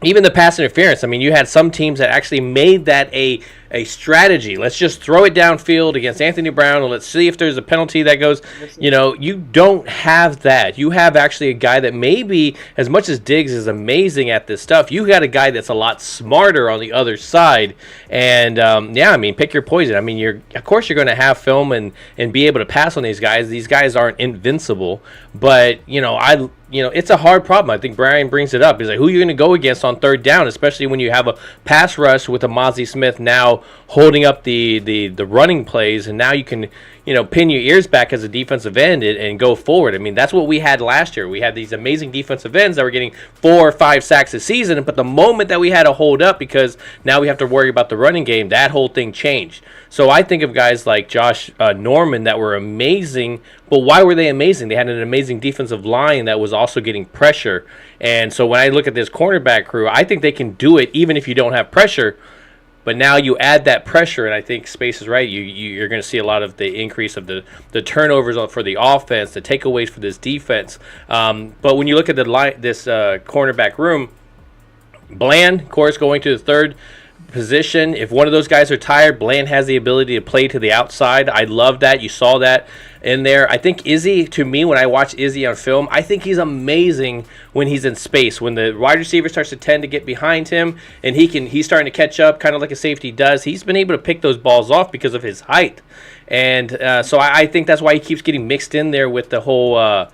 Even the pass interference. I mean, you had some teams that actually made that a strategy. Let's just throw it downfield against Anthony Brown, and let's see if there's a penalty that goes. You don't have that. You have actually a guy that maybe, as much as Diggs is amazing at this stuff, you got a guy that's a lot smarter on the other side. And, pick your poison. I mean, of course you're going to have film and be able to pass on these guys. These guys aren't invincible. But, it's a hard problem. I think Bryan brings it up. He's like, who are you going to go against on third down, especially when you have a pass rush with a Mozzie Smith now holding up the running plays, and now you can pin your ears back as a defensive end and go forward. I mean, that's what we had last year. We had these amazing defensive ends that were getting 4 or 5 sacks a season, but the moment that we had to hold up because now we have to worry about the running game, that whole thing changed. So I think of guys like Josh Norman that were amazing, but why were they amazing? They had an amazing defensive line that was also getting pressure. And so when I look at this cornerback crew, I think they can do it even if you don't have pressure. But now you add that pressure, and I think Space is right. You're going to see a lot of the increase of the turnovers for the offense, the takeaways for this defense. But when you look at this cornerback room, Bland, of course, going to the third position. If one of those guys are tired, Bland has the ability to play to the outside. I love that. You saw that in there. I think Izzy, to me, when I watch Izzy on film, I think he's amazing when he's in space. When the wide receiver starts to tend to get behind him and he's starting to catch up, kind of like a safety does, he's been able to pick those balls off because of his height. And so I think that's why he keeps getting mixed in there with the whole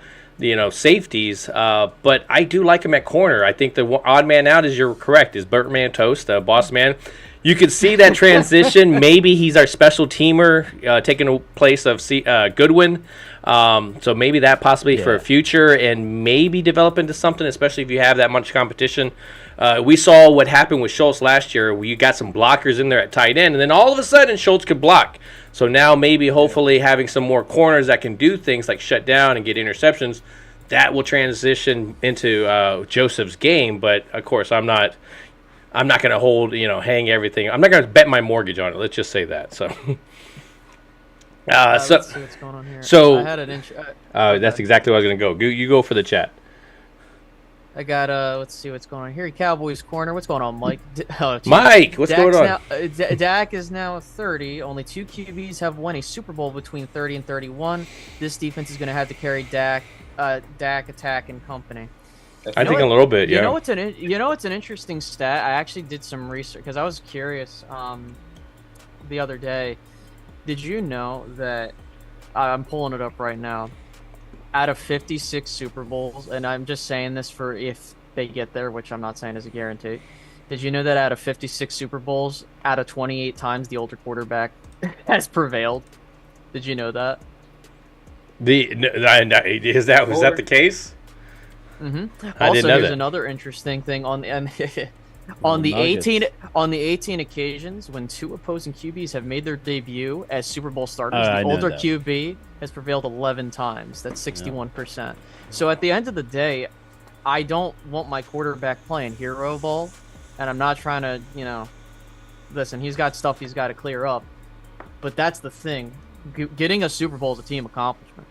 safeties, but I do like him at corner. I think the odd man out is, you're correct, is Bertman Toast, boss man. You could see that transition. Maybe he's our special teamer, taking the place of Goodwin. So maybe that possibly for a future, and maybe develop into something, especially if you have that much competition. We saw what happened with Schultz last year, where you got some blockers in there at tight end, and then all of a sudden Schultz could block. So now maybe hopefully having some more corners that can do things like shut down and get interceptions, that will transition into Joseph's game. But of course, I'm not going to hold, hang everything. I'm not going to bet my mortgage on it. Let's just say that. So, let's see what's going on here. So I had an that's exactly where I was going to go. You go for the chat. I got let's see what's going on here. Cowboys corner. What's going on, Mike? Mike, what's going on? Dak is now 30. Only 2 QBs have won a Super Bowl between 30 and 31. This defense is going to have to carry Dak, Attack, and company. I think a little bit, yeah. You know it's an interesting stat. I actually did some research because I was curious the other day. Did you know that I'm pulling it up right now? Out of 56 Super Bowls, and I'm just saying this for if they get there, which I'm not saying is a guarantee. Did you know that out of 56 Super Bowls, out of 28 times the older quarterback has prevailed? Did you know that? Is that the case? Mm-hmm. I Also, didn't know here's that. another interesting thing on the On the 18 occasions when 2 opposing QBs have made their debut as Super Bowl starters, the older QB has prevailed 11 times. That's 61%. So at the end of the day, I don't want my quarterback playing hero ball, and I'm not trying to, listen, he's got stuff he's got to clear up. But that's the thing. Getting a Super Bowl is a team accomplishment.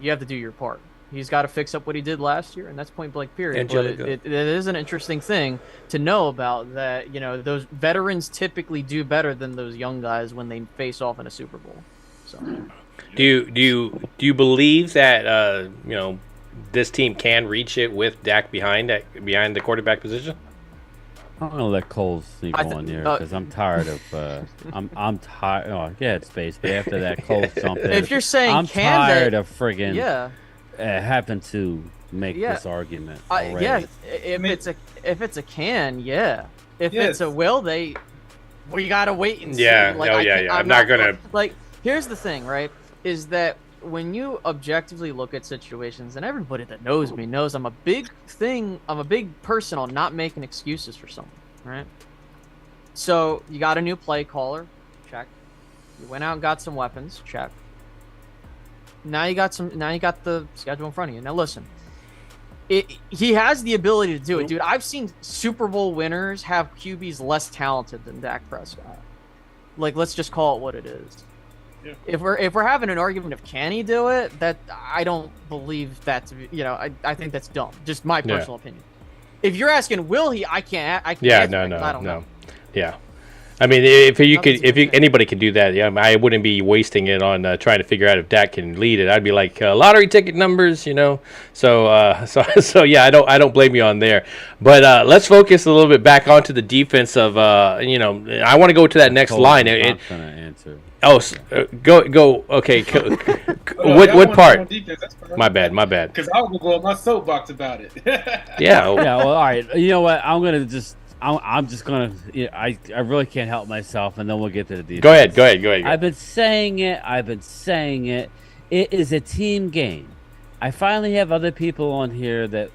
You have to do your part. He's got to fix up what he did last year, and that's point blank period. But it is an interesting thing to know about that, those veterans typically do better than those young guys when they face off in a Super Bowl. So, do you believe that this team can reach it with Dak behind the quarterback position? I'm gonna let Cole sneak on here because I'm tired of. I'm tired. Oh, yeah, it's space. But after that, Cole something. If you're saying I'm tired of friggin' having to make this argument. Yeah, if it's a can, yeah. If it's a will, we gotta wait and see. Yeah, I'm not gonna. Here's the thing, right? Is that when you objectively look at situations, and everybody that knows me knows I'm a big person on not making excuses for someone, right? So you got a new play caller, check. You went out and got some weapons, check. Now you got the schedule in front of you. Now listen, he has the ability to do it, dude. I've seen Super Bowl winners have QBs less talented than Dak Prescott. Let's just call it what it is. Yeah. If we're having an argument of can he do it, that I don't believe that to be, I think that's dumb. Just my personal opinion. If you're asking will he, I can't. Yeah, no. Know. Yeah. I mean, if anybody can do that, I wouldn't be wasting it on trying to figure out if Dak can lead it. I'd be like lottery ticket numbers, So yeah, I don't blame you on there. But let's focus a little bit back onto the defense of I want to go to that next line. I'm gonna answer. Oh, go. Okay. What part? My bad. Because I was going on my soapbox about it. Yeah. Well, all right. You know what? I'm just gonna. I really can't help myself, and then we'll get to the defense. Go ahead. I've been saying it. It is a team game. I finally have other people on here that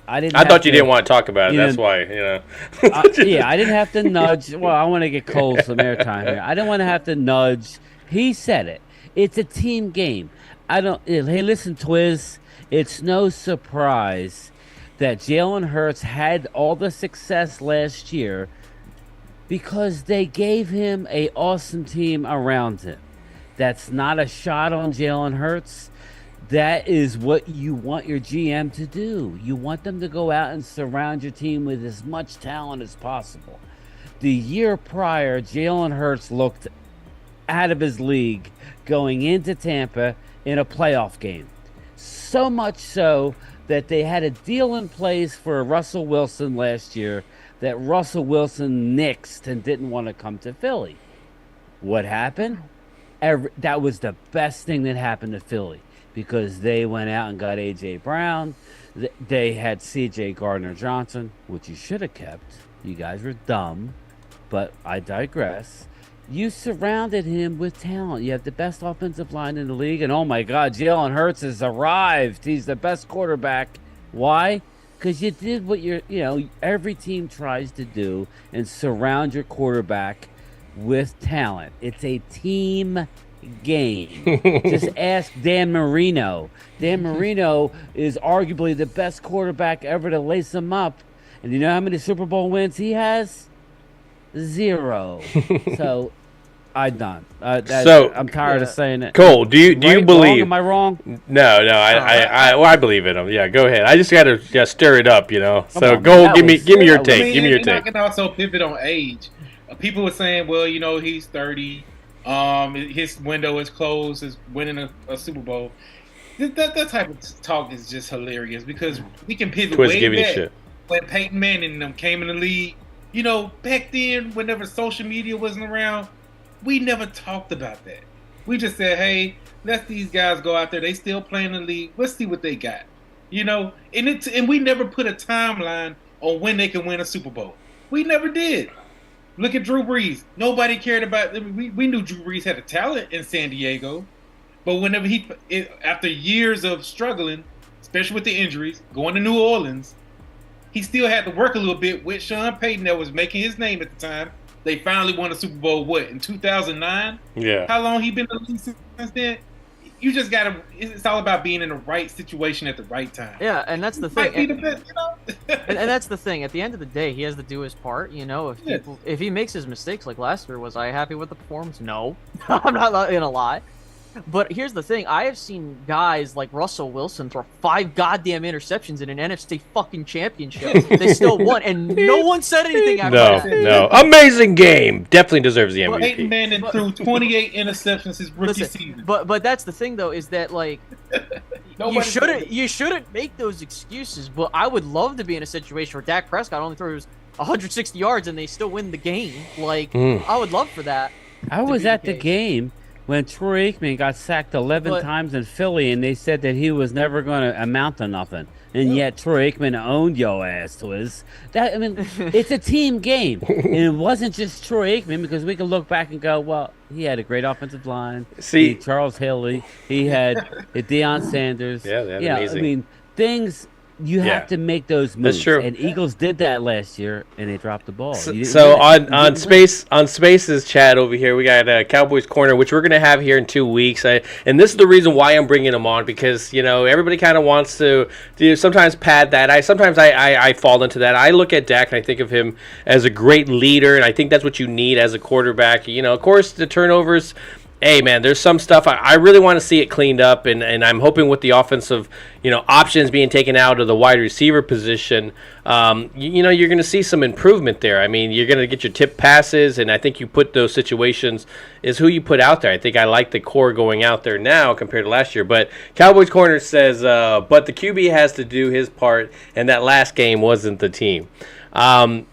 I thought you didn't want to talk about it. That's why, I didn't have to nudge. Well, I want to get Cole some airtime here. I didn't want to have to nudge. He said it. It's a team game. Hey, listen, Twiz. It's no surprise that Jalen Hurts had all the success last year because they gave him an awesome team around him. That's not a shot on Jalen Hurts. That is what you want your GM to do. You want them to go out and surround your team with as much talent as possible. The year prior, Jalen Hurts looked out of his league going into Tampa in a playoff game. So much so that they had a deal in place for Russell Wilson last year that Russell Wilson nixed and didn't want to come to Philly. What happened? That was the best thing that happened to Philly. Because they went out and got A.J. Brown. They had C.J. Gardner-Johnson, which you should have kept. You guys were dumb, but I digress. You surrounded him with talent. You have the best offensive line in the league, and oh my God, Jalen Hurts has arrived. He's the best quarterback. Why? Because you did what every team tries to do and surround your quarterback with talent. It's a team game. Just ask Dan Marino. Dan Marino is arguably the best quarterback ever to lace him up. And you know how many Super Bowl wins he has? 0. So I'm done. I'm tired of saying it. Cole, do you believe? Wrong? Am I wrong? No. I believe in him. Yeah, go ahead. I just got to stir it up, So go, give me your take. Give me your take. I can also pivot on age. People were saying, well, he's 30. His window is closed. Is winning a Super Bowl. That type of talk is just hilarious because we can pivot way back when Peyton Manning and them came in the league. Back then, whenever social media wasn't around, we never talked about that. We just said, hey, let these guys go out there. They still playing the league. Let's see what they got. And we never put a timeline on when they can win a Super Bowl. We never did. Look at Drew Brees. Nobody cared about. We knew Drew Brees had a talent in San Diego, but whenever after years of struggling, especially with the injuries, going to New Orleans, he still had to work a little bit with Sean Payton that was making his name at the time. They finally won a Super Bowl, in 2009? Yeah. How long he been in the league since then? You just got to – it's all about being in the right situation at the right time. Yeah, and that's the thing. Might be the best, and that's the thing. At the end of the day, he has to do his part. If he makes his mistakes like last year, was I happy with the performance? No. I'm not going to lie. But here's the thing. I have seen guys like Russell Wilson throw 5 goddamn interceptions in an NFC fucking championship. They still won, and no one said anything after that. No. Amazing game. Definitely deserves the MVP. Peyton Manning threw 28 interceptions his rookie season. But that's the thing, though, is that, like, you shouldn't make those excuses. But I would love to be in a situation where Dak Prescott only throws 160 yards and they still win the game. Like, I would love for that. I was at the game when Troy Aikman got sacked 11 times in Philly, and they said that he was never going to amount to nothing. And yet Troy Aikman owned your ass, Twiz. It's a team game. And it wasn't just Troy Aikman, because we can look back and go, well, he had a great offensive line. He had Charles Haley. He had Deion Sanders. Yeah, they're amazing. Things... You have to make those moves. That's true. And Eagles did that last year, and they dropped the ball. So on Space's chat over here, we got Cowboys Corner, which we're going to have here in 2 weeks. And this is the reason why I'm bringing him on, because everybody kind of wants to sometimes pad that. Sometimes I fall into that. I look at Dak and I think of him as a great leader, and I think that's what you need as a quarterback. Of course, the turnovers. Hey, man, there's some stuff I really want to see it cleaned up, and I'm hoping with the offensive, options being taken out of the wide receiver position, you're going to see some improvement there. I mean, you're going to get your tip passes, and I think you put those situations is who you put out there. I think I like the core going out there now compared to last year. But Cowboys Corner says, but the QB has to do his part, and that last game wasn't the team. And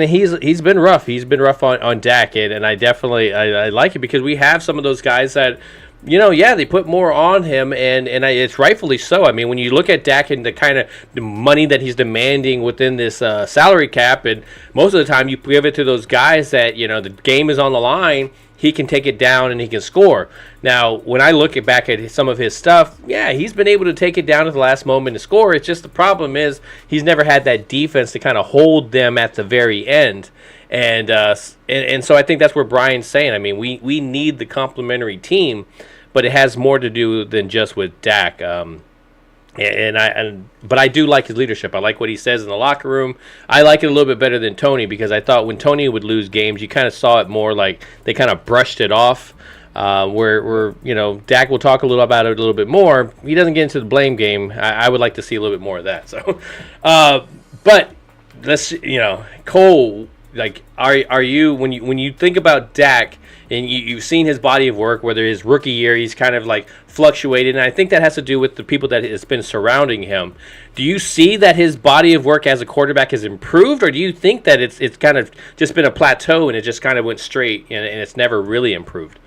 he's been rough. He's been rough on Dak, and I definitely I like it because we have some of those guys that, they put more on him, and it's rightfully so. I mean, when you look at Dak and the kind of the money that he's demanding within this salary cap, and most of the time you give it to those guys that, the game is on the line, he can take it down and he can score. Now, when I look back at some of his stuff, he's been able to take it down at the last moment to score. It's just the problem is he's never had that defense to kind of hold them at the very end. And so I think that's where Bryan's saying. I mean, we need the complementary team, but it has more to do than just with Dak. But I do like his leadership. I like what he says in the locker room. I like it a little bit better than Tony, because I thought when Tony would lose games, you kind of saw it more like they kind of brushed it off. Where Dak will talk a little about it a little bit more. He doesn't get into the blame game. I would like to see a little bit more of that. So, but let's Cole. Like, are you when you think about Dak and you've seen his body of work, whether his rookie year he's kind of like fluctuated, and I think that has to do with the people that has been surrounding him. Do you see that his body of work as a quarterback has improved, or do you think that it's kind of just been a plateau and it just kind of went straight and it's never really improved?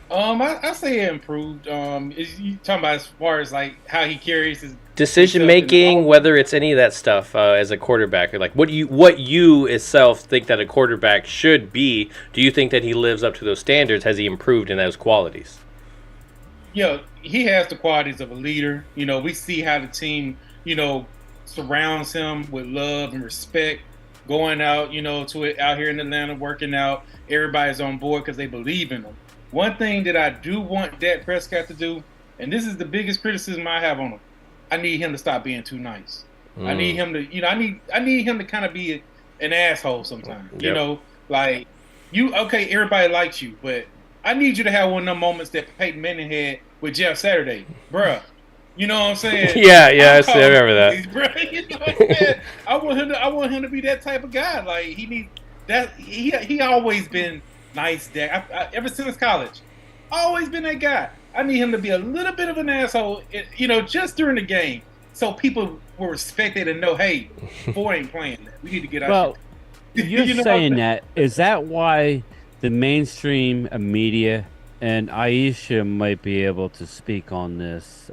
I say it improved. Is you talking about as far as like how he carries his decision making, whether it's any of that stuff as a quarterback, or like what you itself think that a quarterback should be? Do you think that he lives up to those standards? Has he improved in those qualities? Yeah, he has the qualities of a leader. We see how the team, surrounds him with love and respect. Going out, out here in Atlanta, working out. Everybody's on board because they believe in him. One thing that I do want Dak Prescott to do, and this is the biggest criticism I have on him, I need him to stop being too nice. I need him to, I need him to kind of be an asshole sometimes. Yep. Everybody likes you, but I need you to have one of them moments that Peyton Manning had with Jeff Saturday, bruh. You know what I'm saying? Yeah, I remember that. You know what I'm saying? I want him to be that type of guy. Like he needs that. He always been nice, Dak. Ever since college, always been that guy. I need him to be a little bit of an asshole, just during the game, so people will respect it and know, hey, Ford ain't playing that. We need to get out. Well, you're saying that. Is that why the mainstream media, and Aisha might be able to speak on this,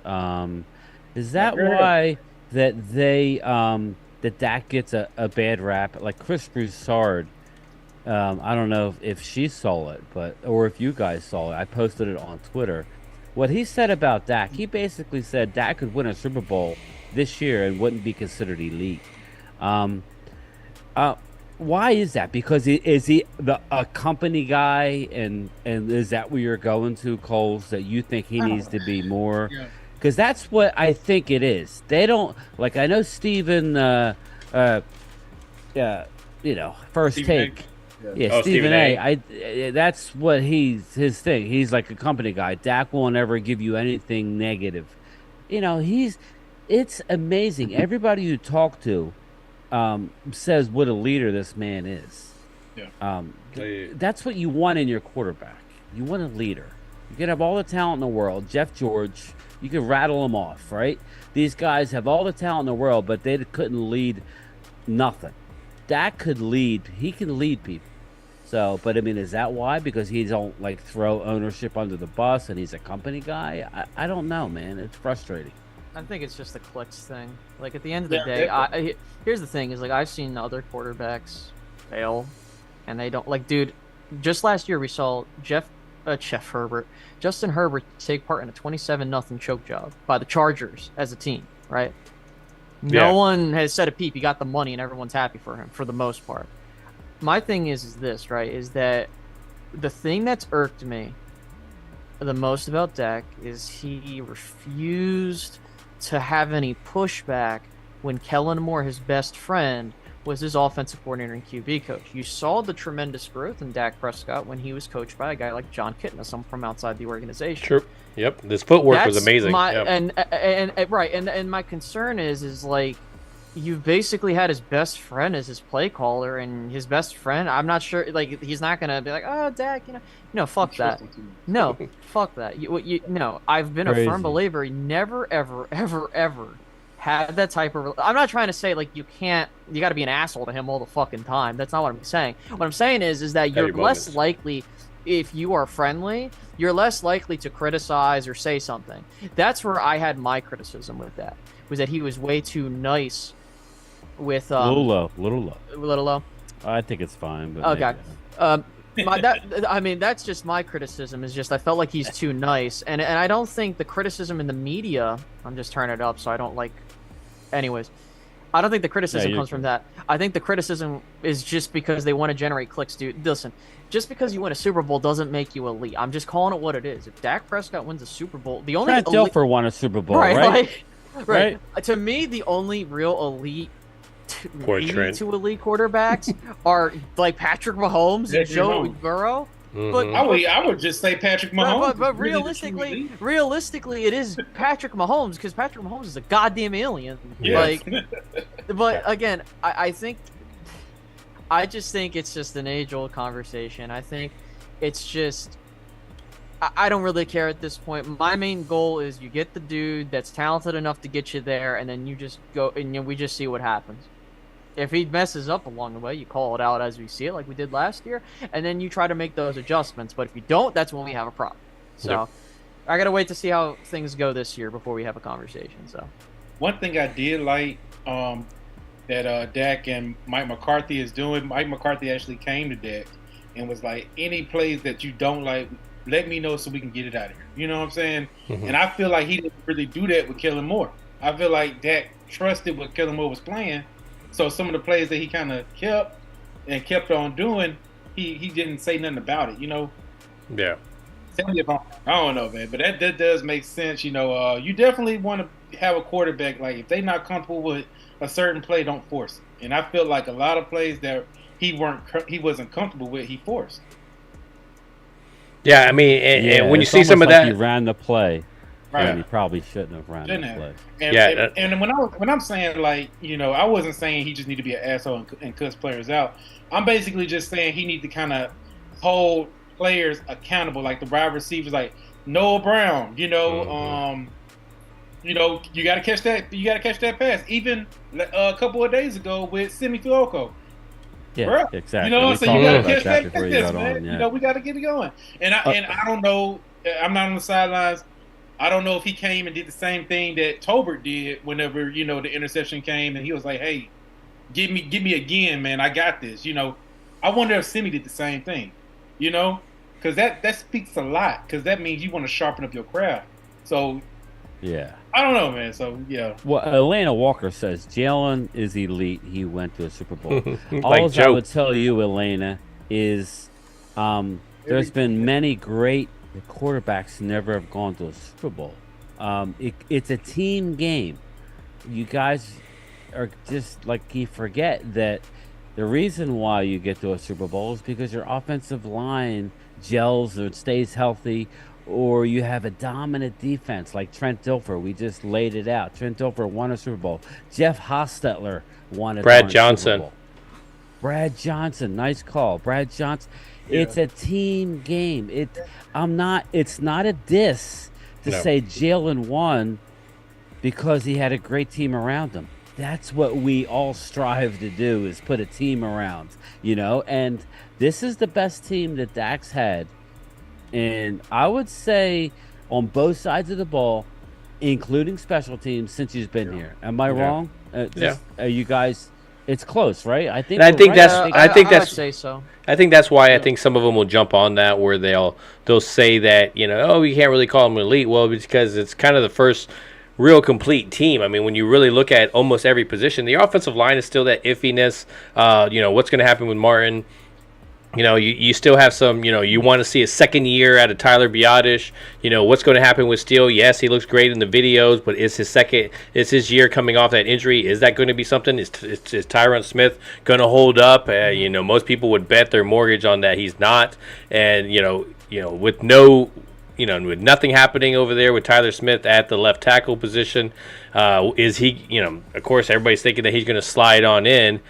is that why that they that Dak gets a bad rap? Like Chris Broussard, I don't know if she saw it, or if you guys saw it. I posted it on Twitter. What he said about Dak, he basically said Dak could win a Super Bowl this year and wouldn't be considered elite. Why is that? Because is he a company guy, and is that where you're going to, Coles? That you think he needs to be more? Because that's what I think it is. They don't like. I know Stephen. First Stephen take. Yeah, Stephen A. That's what his thing. He's like a company guy. Dak won't ever give you anything negative. It's amazing. Everybody you talk to says what a leader this man is. Yeah. That's what you want in your quarterback. You want a leader. You can have all the talent in the world. Jeff George, you can rattle them off, right? These guys have all the talent in the world, but they couldn't lead nothing. Dak could lead. He can lead people. So, but I mean, is that why? Because he don't like throw ownership under the bus and he's a company guy? I don't know, man. It's frustrating. I think it's just a clicks thing. Like at the end of the day, here's the thing: is like I've seen other quarterbacks fail, and they don't like. Dude, just last year we saw Justin Herbert take part in a 27-0 choke job by the Chargers as a team, right? No one has said a peep. He got the money, and everyone's happy for him for the most part. My thing is this, right? Is that the thing that's irked me the most about Dak is he refused to have any pushback when Kellen Moore, his best friend, was his offensive coordinator and QB coach. You saw the tremendous growth in Dak Prescott when he was coached by a guy like John Kitna, someone from outside the organization. True. Yep. This footwork was amazing. And my concern is like you've basically had his best friend as his play caller, and his best friend, I'm not sure, like he's not gonna be like, oh, Dak, no, fuck that. No, fuck that. I've been a firm believer. Never, ever, ever, ever had that type of. I'm not trying to say like you got to be an asshole to him all the fucking time. That's not what I'm saying. What I'm saying is that you're less likely, if you are friendly, you're less likely to criticize or say something. That's where I had my criticism with that, was that he was way too nice with little low. I think it's fine. But okay. That's just my criticism. Is just I felt like he's too nice, and I don't think the criticism in the media. I'm just turning it up so I don't like. Anyways, I don't think the criticism comes from that. I think the criticism is just because they want to generate clicks, dude. Listen, just because you win a Super Bowl doesn't make you elite. I'm just calling it what it is. If Dak Prescott wins a Super Bowl, the only Trent Dilfer won a Super Bowl, right? Right. To me, the only real elite. To elite quarterbacks are like Patrick Mahomes and Joe Burrow. Mm-hmm. But I would just say Patrick Mahomes. But realistically, it is Patrick Mahomes because Patrick Mahomes is a goddamn alien. Yes. But again, I just think it's just an age-old conversation. I think it's just. I don't really care at this point. My main goal is you get the dude that's talented enough to get you there, and then you just go and we just see what happens. If he messes up along the way, you call it out as we see it, like we did last year, and then you try to make those adjustments. But if you don't, that's when we have a problem. So I got to wait to see how things go this year before we have a conversation. So one thing I did like that Dak and Mike McCarthy is doing, Mike McCarthy actually came to Dak and was like, any plays that you don't like, let me know so we can get it out of here. You know what I'm saying? Mm-hmm. And I feel like he didn't really do that with Kellen Moore. I feel like Dak trusted what Kellen Moore was playing. So some of the plays that he kind of kept on doing, he didn't say nothing about it, Yeah. I don't know, man, but that does make sense. You definitely want to have a quarterback, like if they're not comfortable with a certain play, don't force it. And I feel like a lot of plays that he wasn't comfortable with, he forced. Yeah, I mean, and when you see some of like that, he ran the play. Right. And he probably shouldn't have ran the play. And when I'm saying I wasn't saying he just need to be an asshole and cuss players out. I'm basically just saying he need to kind of hold players accountable, like the wide receivers, like Noah Brown. You got to catch that. You got to catch that pass. Even a couple of days ago with Simi Fioco. Yeah, bruh. Exactly. So you got to catch that pass, man. Yeah. We got to get it going. And I don't know. I'm not on the sidelines. I don't know if he came and did the same thing that Tolbert did whenever, the interception came and he was like, hey, give me again, man. I got this. I wonder if Simi did the same thing, because that speaks a lot, because that means you want to sharpen up your craft. So, yeah. I don't know, man. So yeah. Well, Atlanta Walker says Jalen is elite. He went to a Super Bowl. Like All I Joe. would tell you, Atlanta, is there's been many great quarterbacks never have gone to a Super Bowl. It's a team game. You guys are just like, you forget that the reason why you get to a Super Bowl is because your offensive line gels or stays healthy, or you have a dominant defense like Trent Dilfer. We just laid it out. Trent Dilfer won a Super Bowl. Jeff Hostetler won a Brad darn Johnson. Super Bowl. Brad Johnson, nice call. Brad Johnson. Yeah. It's a team game. It's not a diss to say Jalen won because he had a great team around him. That's what we all strive to do, is put a team around, and this is the best team that Dak's had. And I would say on both sides of the ball, including special teams, since he's been here. Am I wrong? You guys, it's close, right? I think I'd say so. I think that's why I think some of them will jump on that, where they'll say that, we can't really call them elite. Well, because it's kind of the first real complete team. I mean, when you really look at almost every position, the offensive line is still that iffiness. What's going to happen with Martin? You still have some, you want to see a second year out of Tyler Biadasz. What's going to happen with Steele? Yes, he looks great in the videos, but is his year coming off that injury? Is that going to be something? Is Tyron Smith going to hold up? Most people would bet their mortgage on that he's not. And, with with nothing happening over there with Tyler Smith at the left tackle position, is he, of course, everybody's thinking that he's going to slide on in.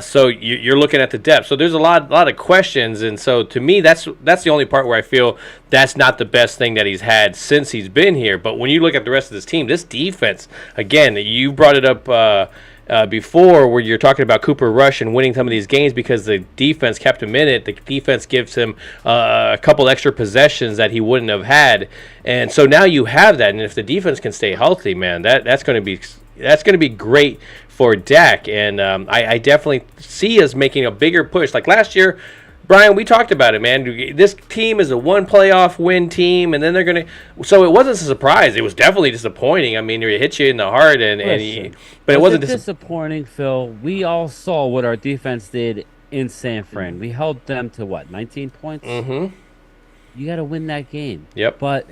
So you're looking at the depth. So there's a lot of questions, and so to me, that's the only part where I feel that's not the best thing that he's had since he's been here. But when you look at the rest of this team, this defense, again, you brought it up before, where you're talking about Cooper Rush and winning some of these games because the defense kept him in it. The defense gives him a couple extra possessions that he wouldn't have had, and so now you have that. And if the defense can stay healthy, man, that's going to be great for Dak. And I definitely see us making a bigger push. Like last year, Brian, we talked about it, man. This team is a one playoff win team, and then they're going to. So it wasn't a surprise. It was definitely disappointing. I mean, it hit you in the heart, but it wasn't disappointing, Phil. We all saw what our defense did in San Fran. We held them to 19 points? Mm-hmm. You got to win that game. Yep. But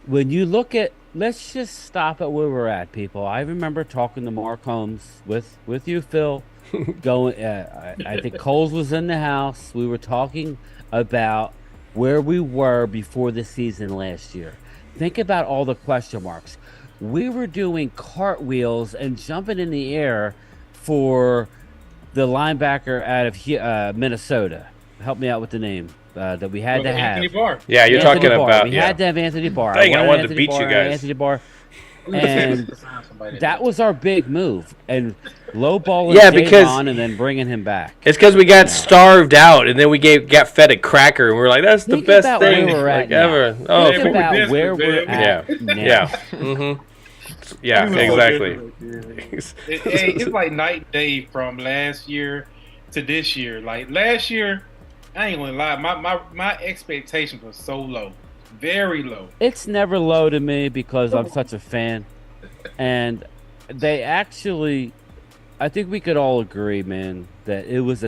when you look at, let's just stop at where we're at, people. I remember talking to Mark Holmes with you, Phil. I think Coles was in the house. We were talking about where we were before the season last year. Think about all the question marks. We were doing cartwheels and jumping in the air for the linebacker out of Minnesota. Help me out with the name that we had to have. Anthony Barr. Yeah, you're Anthony talking Barr. about. We had to have Anthony Barr. Dang, I wanted to Anthony beat Barr, you guys. Anthony Barr. And that was our big move. And lowballing Davon and then bringing him back. It's because we got starved out, and then we got fed a cracker, and we were like, "That's the best thing ever." Oh, think about where we're at now. Yeah. Mm-hmm. Yeah, exactly. It's like night and day from last year to this year. Like last year, I ain't gonna lie, my expectations were so low, very low. It's never low to me because I'm such a fan, and they actually. I think we could all agree, man, that it was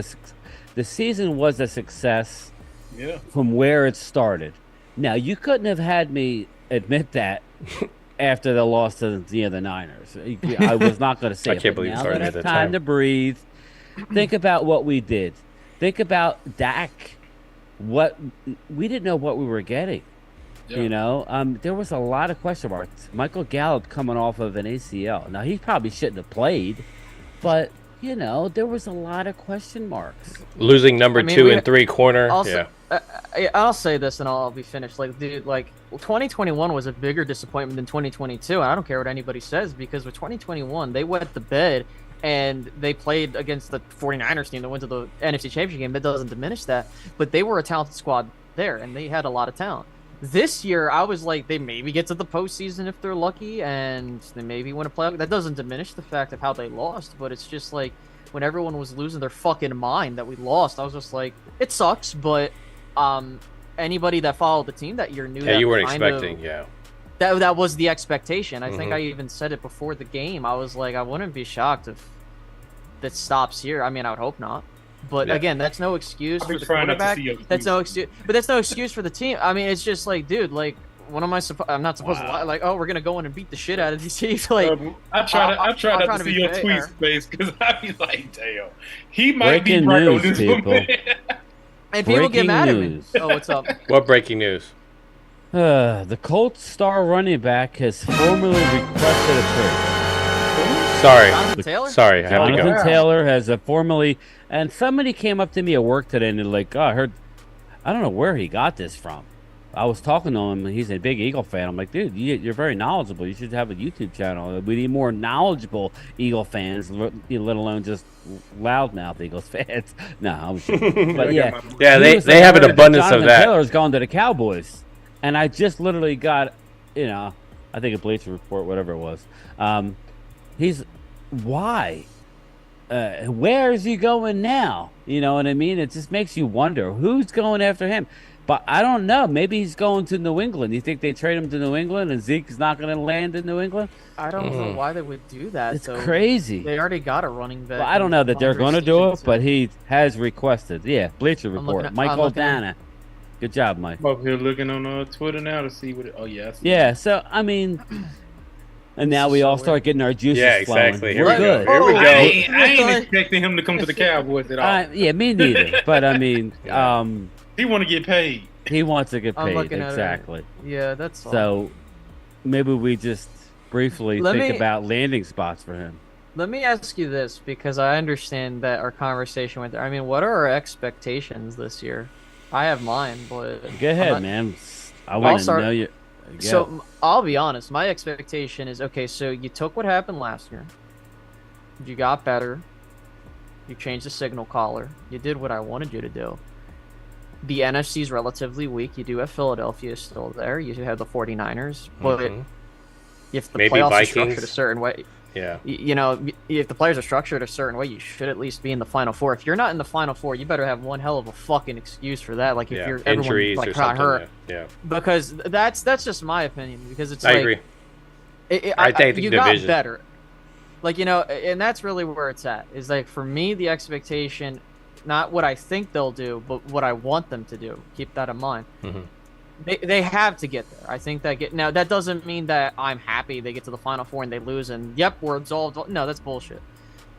the season was a success from where it started. Now, you couldn't have had me admit that after the loss to the Niners. I was not going to say I can't believe you started at that time to breathe. Think about what we did. Think about Dak. We didn't know what we were getting. Yeah. There was a lot of question marks. Michael Gallup coming off of an ACL. Now, he probably shouldn't have played. But, there was a lot of question marks. Losing number 2 and 3 corner. Also, I'll say this and I'll be finished. Like, dude, 2021 was a bigger disappointment than 2022. And I don't care what anybody says, because with 2021, they wet the bed and they played against the 49ers team that went to the NFC Championship game. That doesn't diminish that. But they were a talented squad there, and they had a lot of talent. This year, I was like, they maybe get to the postseason if they're lucky, and they maybe win a playoff. That doesn't diminish the fact of how they lost, but it's just like when everyone was losing their fucking mind that we lost, I was just like, it sucks, but anybody that followed the team that year knew that you weren't expecting, That was the expectation. I think I even said it before the game. I was like, I wouldn't be shocked if that stops here. I mean, I would hope not. But again, that's no excuse for the quarterback. That's no excuse. But that's no excuse for the team. I mean, it's just like, dude, like, what am I supposed? I'm not supposed to lie. Like, oh, we're gonna go in and beat the shit out of these teams. Like, I try not to see your tweets, space, because I be like, damn, he might be right on this one. And people get mad at me. Oh, what's up? What breaking news? The Colts star running back has formally requested a trade. Sorry. Jonathan Taylor? Sorry, I have to go. Jonathan Taylor has formally, and somebody came up to me at work today and they're like, I don't know where he got this from. I was talking to him, and he's a big Eagle fan. I'm like, dude, you're very knowledgeable. You should have a YouTube channel. We need more knowledgeable Eagle fans, let alone just loudmouth Eagles fans. No, I'm sure. But yeah, they have an abundance of that. Taylor's gone to the Cowboys. And I just literally got, I think a Bleacher Report, whatever it was. Why? Where is he going now? You know what I mean? It just makes you wonder who's going after him. But I don't know. Maybe he's going to New England. You think they trade him to New England and Zeke's not going to land in New England? I don't know why they would do that. It's crazy. They already got a running back. Well, I don't know that they're going to do it, but he has requested. Yeah, Bleacher Report. Michael Dana. Good job, Mike. I'm up here looking on Twitter now to see what. Yeah. So I mean, and now we all start getting our juices flowing. Here We're good. Here we go. I ain't expecting him to come to the Cowboys at all. Yeah, me neither. But I mean, he want to get paid. He wants to get paid. Exactly. Yeah, that's all. So maybe we just briefly think about landing spots for him. Let me ask you this, because I understand that our conversation went there. I mean, what are our expectations this year? I have mine, but go ahead, man. I want to know you. So I'll be honest. My expectation is okay. So you took what happened last year. You got better. You changed the signal caller. You did what I wanted you to do. The NFC is relatively weak. You do have Philadelphia still there. You have the 49ers, but if the playoffs are structured a certain way. Yeah. If the players are structured a certain way, you should at least be in the Final Four. If you're not in the Final Four, you better have one hell of a fucking excuse for that. Like, if you're injuries everyone, like, or something. hurt. Yeah. Because that's just my opinion. Because it's I agree. I think you got better. Like, and that's really where it's at. Is like, for me, the expectation, not what I think they'll do, but what I want them to do. Keep that in mind. Mm-hmm. They have to get there. I think now that doesn't mean that I'm happy they get to the Final Four and they lose and yep, we're absolved. No, that's bullshit.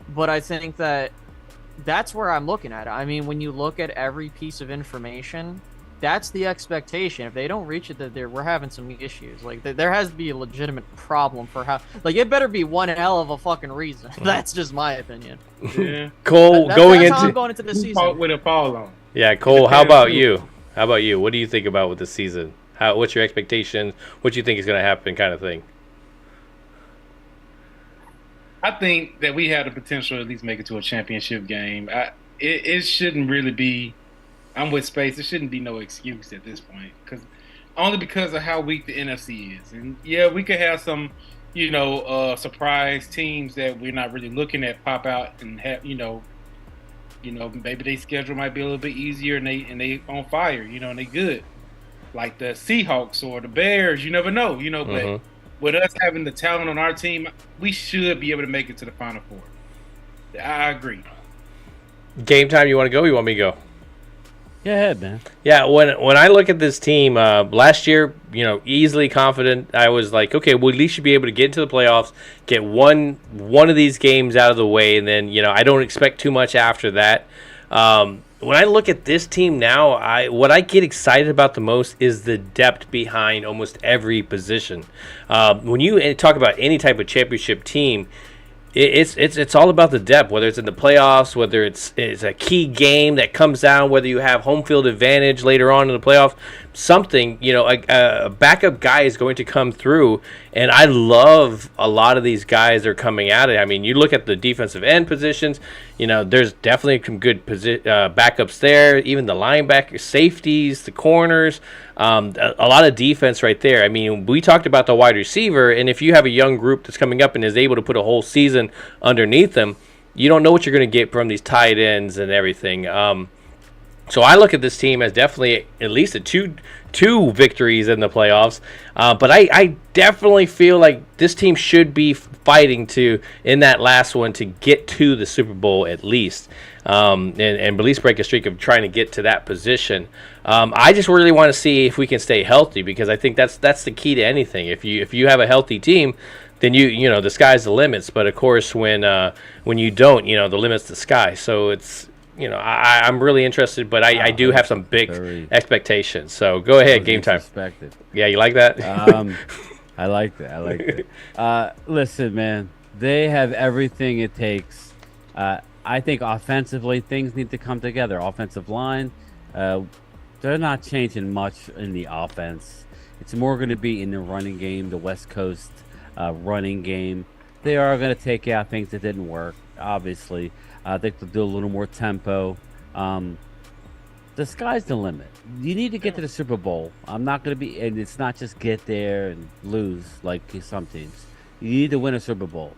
But I think that's where I'm looking at it. I mean, when you look at every piece of information, that's the expectation. If they don't reach it, we're having some issues. Like, there has to be a legitimate problem for how. Like, it better be one hell of a fucking reason. That's just my opinion. Yeah. Cole, that's how I'm going into the season with a fall on. Yeah, Cole. How about you? What do you think about with the season? What's your expectation? What you think is going to happen, kind of thing? I think that we have the potential to at least make it to a championship game. It shouldn't really be. I'm with Space. It shouldn't be no excuse at this point, only because of how weak the NFC is. And yeah, we could have some, surprise teams that we're not really looking at pop out and have, maybe their schedule might be a little bit easier and they on fire, and they good. Like the Seahawks or the Bears, you never know, but with us having the talent on our team, we should be able to make it to the Final Four. I agree. Game time, you want to go? You want me to go? Go ahead, man. Yeah, when I look at this team, last year, easily confident. I was like, okay, we at least should be able to get into the playoffs, get one of these games out of the way, and then, I don't expect too much after that. When I look at this team now, what I get excited about the most is the depth behind almost every position. When you talk about any type of championship team, it's all about the depth, whether it's in the playoffs, whether it's a key game that comes down, whether you have home field advantage later on in the playoffs, something, a backup guy is going to come through, and I love a lot of these guys that are coming at it. I mean, you look at the defensive end positions, there's definitely some good backups there, even the linebackers, safeties, the corners, a lot of defense right there. I mean, we talked about the wide receiver, and if you have a young group that's coming up and is able to put a whole season underneath them, you don't know what you're going to get from these tight ends and everything. So I look at this team as definitely at least a two victories in the playoffs. But I definitely feel like this team should be fighting to, in that last one, to get to the Super Bowl at least. And at least break a streak of trying to get to that position. I just really want to see if we can stay healthy, because I think that's the key to anything. If you have a healthy team, then you know the sky's the limits. But of course, when you don't, the limit's the sky. So it's I'm really interested, but I do have some big expectations. So go ahead, game time. Yeah, you like that? I like that. Listen, man, they have everything it takes. I think offensively things need to come together. Offensive line, they're not changing much in the offense. It's more going to be in the running game, the West Coast running game. They are going to take out things that didn't work, obviously. I think they'll do a little more tempo. The sky's the limit. You need to get to the Super Bowl. I'm not going to be, and it's not just get there and lose like some teams. You need to win a Super Bowl.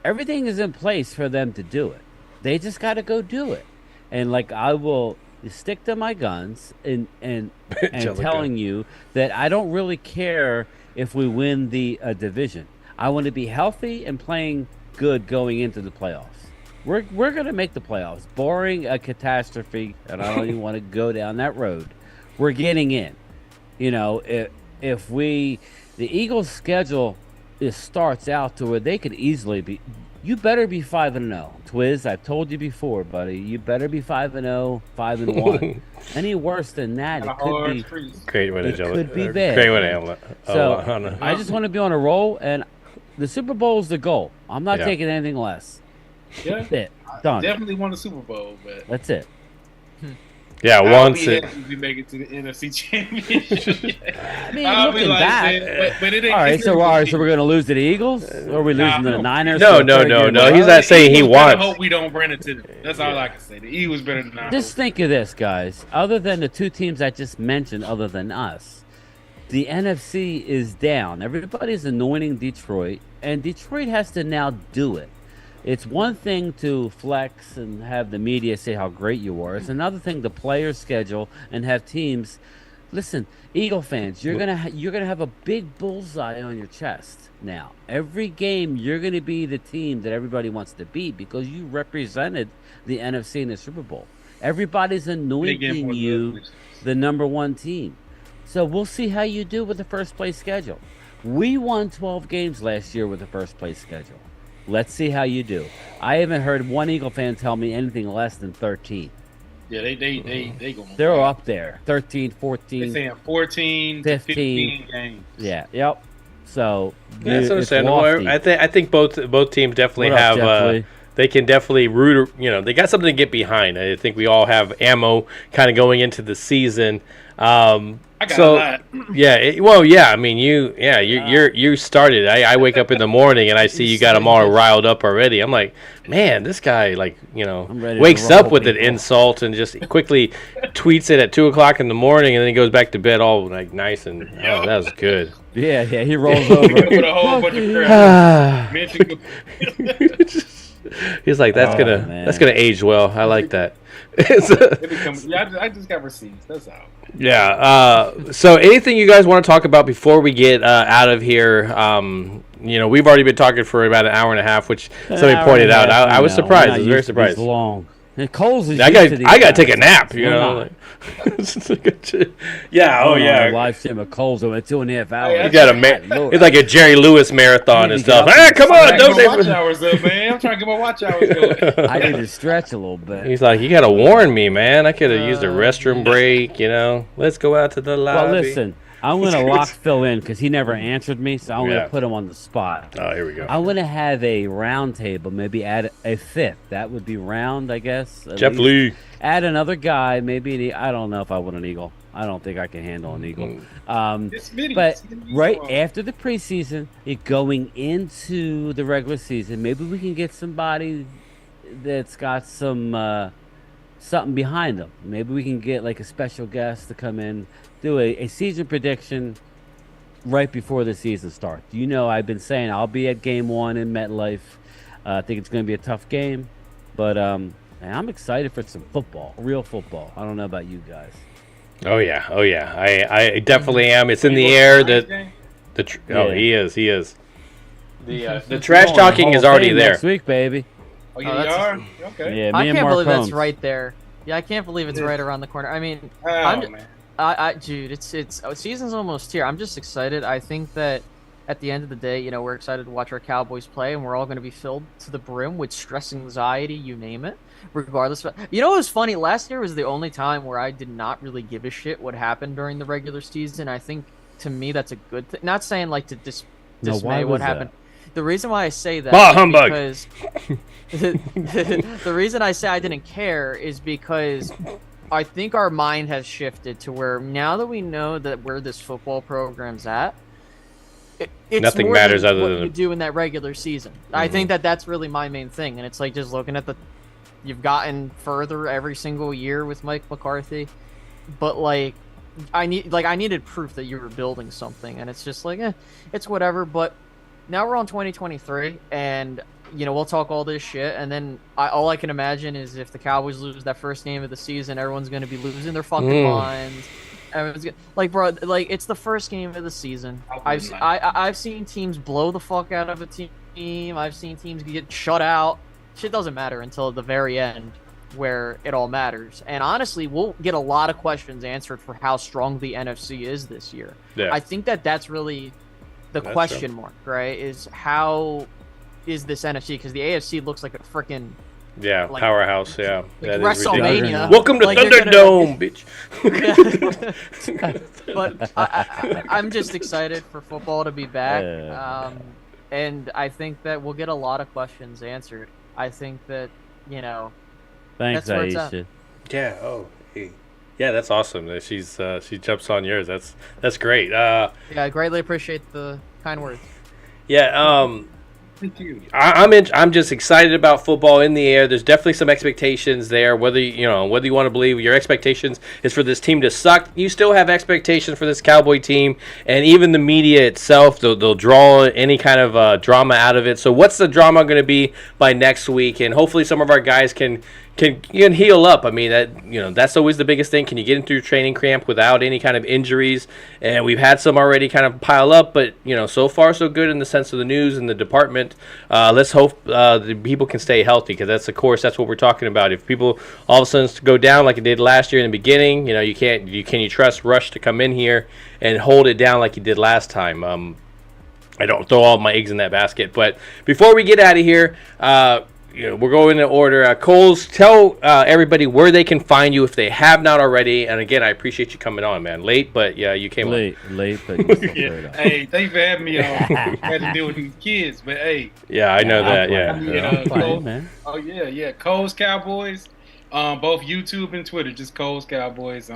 Everything is in place for them to do it. They just got to go do it. And I will stick to my guns and telling you that I don't really care if we win the division. I want to be healthy and playing good going into the playoffs. We're going to make the playoffs, barring a catastrophe, and I don't even want to go down that road. We're getting in. If the Eagles' schedule starts out to where they could easily be. You better be 5-0, Twiz. I've told you before, buddy. You better be 5-0, 5-1. Any worse than that, it could be. Could be bad. So I just want to be on a roll, and the Super Bowl is the goal. I'm not taking anything less. Yeah, that's it. Done. Definitely won the Super Bowl, but that's it. Yeah, once we make it to the NFC Championship. I mean, looking back, but it ain't. All right, so we're gonna lose to the Eagles, or are we losing to the Niners? No. He's not saying he wants. I hope we don't run into them. That's all I can say. The Eagles better than us. Just think of this, guys. Other than the two teams I just mentioned, other than us, the NFC is down. Everybody's anointing Detroit, and Detroit has to now do it. It's one thing to flex and have the media say how great you are. It's another thing to play your schedule and have teams. Listen, Eagle fans, you're gonna have a big bullseye on your chest now. Every game, you're gonna be the team that everybody wants to beat because you represented the NFC in the Super Bowl. Everybody's anointing you the number one team. So we'll see how you do with the first place schedule. We won 12 games last year with the first place schedule. Let's see how you do. I haven't heard one Eagle fan tell me anything less than 13. Yeah, they go. They're up there. 13, 14. They're saying 14 to 15 games. Yeah, yep. So that's understandable. I think both teams definitely have they can definitely root, they got something to get behind. I think we all have ammo kind of going into the season. I got a lot. I mean, you started. I wake up in the morning and I see you got them all riled up already. I'm like, man, this guy wakes up with an insult and just quickly tweets it at 2:00 in the morning, and then he goes back to bed all nice and that was good. Yeah, he rolls over. With a whole bunch of crap. He's like, that's gonna age well. I like that. I just got receipts. That's all. Yeah. So anything you guys want to talk about before we get out of here? We've already been talking for about an hour and a half, which somebody pointed out. I was surprised. I was very surprised. Long. And Cole's is I got to take a nap. Yeah. Oh yeah. Live stream of Cole's over 2.5 hours. You got it's like a Jerry Lewis marathon and stuff. Hey, come on! Don't watch hours up, man. I'm trying to get my watch hours going. I need to stretch a little bit. He's like, you got to warn me, man. I could have used a restroom break. Let's go out to the lobby. Well, listen. I'm going to lock Phil in because he never answered me, so I'm going to put him on the spot. Oh, here we go. I'm going to have a round table, maybe add a fifth. That would be round, I guess. Jeff Lee. Add another guy, maybe. I don't know if I want an Eagle. I don't think I can handle an Eagle. But right after the preseason, going into the regular season, maybe we can get somebody that's got some something behind them. Maybe we can get like a special guest to come in, do a season prediction right before the season starts. I've been saying I'll be at game 1 in MetLife. I think it's going to be a tough game, but Man, I'm excited for some football, real football. I don't know about you guys. Oh yeah. I definitely am. It's in the air. He is. The trash talking is already there. Next week, baby. Oh, you are? Okay. Yeah, I can't believe that's right there. Yeah, I can't believe it's right around the corner. I mean, dude, it's season's almost here. I'm just excited. I think that at the end of the day, we're excited to watch our Cowboys play, and we're all going to be filled to the brim with stress, anxiety, you name it. Regardless, what was funny? Last year was the only time where I did not really give a shit what happened during the regular season. I think to me that's a good thing. Not saying like to dismay what happened. The reason why I say that is because the reason I say I didn't care is because I think our mind has shifted to where now that we know that where this football program's at, it's nothing more matters than other what than you do in that regular season. Mm-hmm. I think that's really my main thing, and it's like just looking at you've gotten further every single year with Mike McCarthy, but I needed proof that you were building something, and it's just it's whatever. But now we're on 2023, and we'll talk all this shit, and then all I can imagine is if the Cowboys lose that first game of the season, everyone's gonna be losing their fucking minds. Everyone's bro, it's the first game of the season. I've seen teams blow the fuck out of a team. I've seen teams get shut out. Shit doesn't matter until the very end, where it all matters. And honestly, we'll get a lot of questions answered for how strong the NFC is this year. Yeah. I think that's really the question mark, right? Is how is this NFC? Because the AFC looks like a freaking powerhouse. Yeah, like WrestleMania. Welcome to Thunderdome, bitch. But I'm just excited for football to be back, and I think that we'll get a lot of questions answered. I think that Thanks, that's where it's at. Yeah. Oh. Hey. Yeah, that's awesome. That she jumps on yours. That's great. Yeah, I greatly appreciate the kind words. Yeah. I'm just excited about football in the air. There's definitely some expectations there. Whether you want to believe your expectations is for this team to suck, you still have expectations for this Cowboy team, and even the media itself. They'll draw any kind of drama out of it. So what's the drama going to be by next week? And hopefully some of our guys can heal up. I mean, that's always the biggest thing. Can you get into training camp without any kind of injuries? And we've had some already kind of pile up, but so far so good in the sense of the news and the department. Let's hope the people can stay healthy, because that's what we're talking about. If people all of a sudden go down like it did last year in the beginning, can you trust Rush to come in here and hold it down like he did last time? I don't throw all my eggs in that basket. But before we get out of here, we're going in order. Coles, tell everybody where they can find you if they have not already. And again, I appreciate you coming on, man. Late, but yeah, you came late, but you still showed up. Hey, thanks for having me on. Had to deal with these kids, but hey. Yeah, I know that. Coles Cowboys, both YouTube and Twitter, just Coles Cowboys.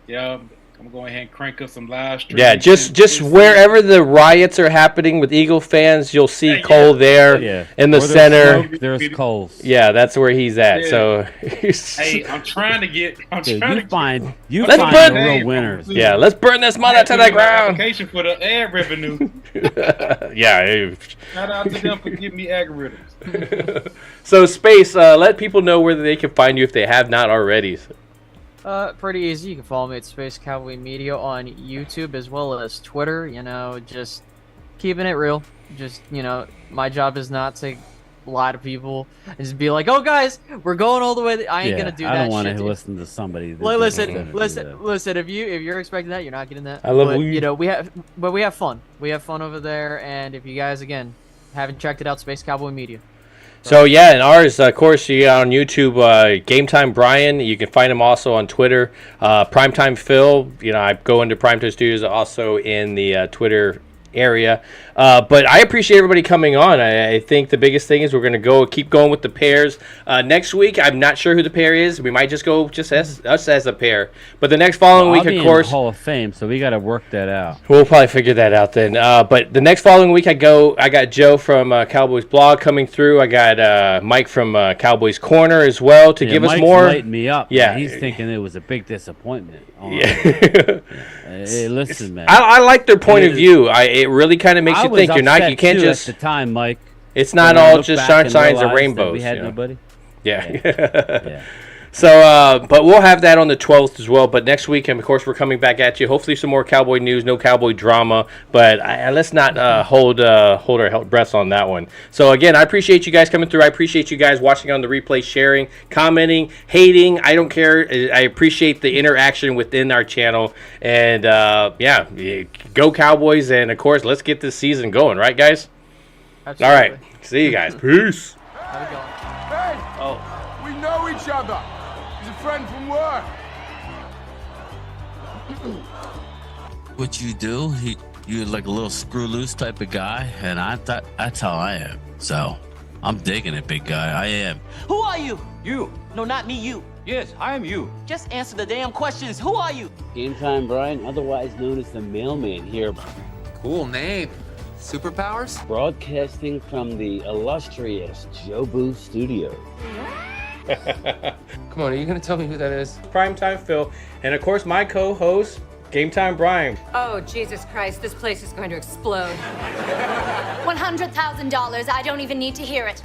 Yeah. I'm going ahead and crank up some live streams. Yeah, just wherever the riots are happening with Eagle fans, you'll see Cole there in the center. There's Cole's. Yeah, that's where he's at. Yeah. So, hey, I'm trying to find real winners. Yeah, let's burn this mother to the ground. Application for the ad revenue. Yeah. Shout out to them for giving me algorithms. So, Space, let people know where they can find you if they have not already. Pretty easy. You can follow me at Space Cowboy Media on YouTube as well as Twitter. Just keeping it real. Just, my job is not to lie to people and just be like, "Oh, guys, we're going all the way." I ain't gonna do that. I don't want to listen to somebody. Listen. If you're expecting that, you're not getting that. I love you. We have fun. We have fun over there. And if you guys again haven't checked it out, Space Cowboy Media. So, yeah, and ours, of course, you got on YouTube, GameTime Bryan. You can find him also on Twitter. Primetime Phil, I go into Primetime Studios also in the Twitter area. But I appreciate everybody coming on. I think the biggest thing is we're going to keep going with the pairs. Next week, I'm not sure who the pair is. We might just go us as a pair. But the next following week, of course, in the Hall of Fame, so we got to work that out. We'll probably figure that out then. But the next following week, I got Joe from Cowboys Blog coming through. I got Mike from Cowboys Corner as well to give us more. Mike's lighting me up. Yeah, man. He's thinking it was a big disappointment. Hey, listen, man. I like their point of view. It really kind of makes you think. You can't just at the time, Mike. It's not all just sunshines and rainbows. We had nobody. Yeah. Yeah. So, but we'll have that on the 12th as well. But next week, and of course, we're coming back at you. Hopefully, some more Cowboy news, no Cowboy drama. But let's not hold our breaths on that one. So, again, I appreciate you guys coming through. I appreciate you guys watching on the replay, sharing, commenting, hating. I don't care. I appreciate the interaction within our channel. And, yeah, go Cowboys. And, of course, let's get this season going. Right, guys? Absolutely. All right. See you guys. Peace. How's it going? Hey, Oh. we know each other. He's a friend from work. What you do, you're like a little screw loose type of guy, and that's how I am. So I'm digging it, big guy. I am. Who are you? You. No, not me, you. Yes, I am you. Just answer the damn questions. Who are you? GameTime Bryan, otherwise known as the mailman here, Cool name. Superpowers? broadcasting from the illustrious Jobu Studio. Come on, are you gonna tell me who that is? Primetime Phil. And, of course, my co-host, GameTime Bryan. Oh, Jesus Christ, this place is going to explode. $100,000. I don't even need to hear it.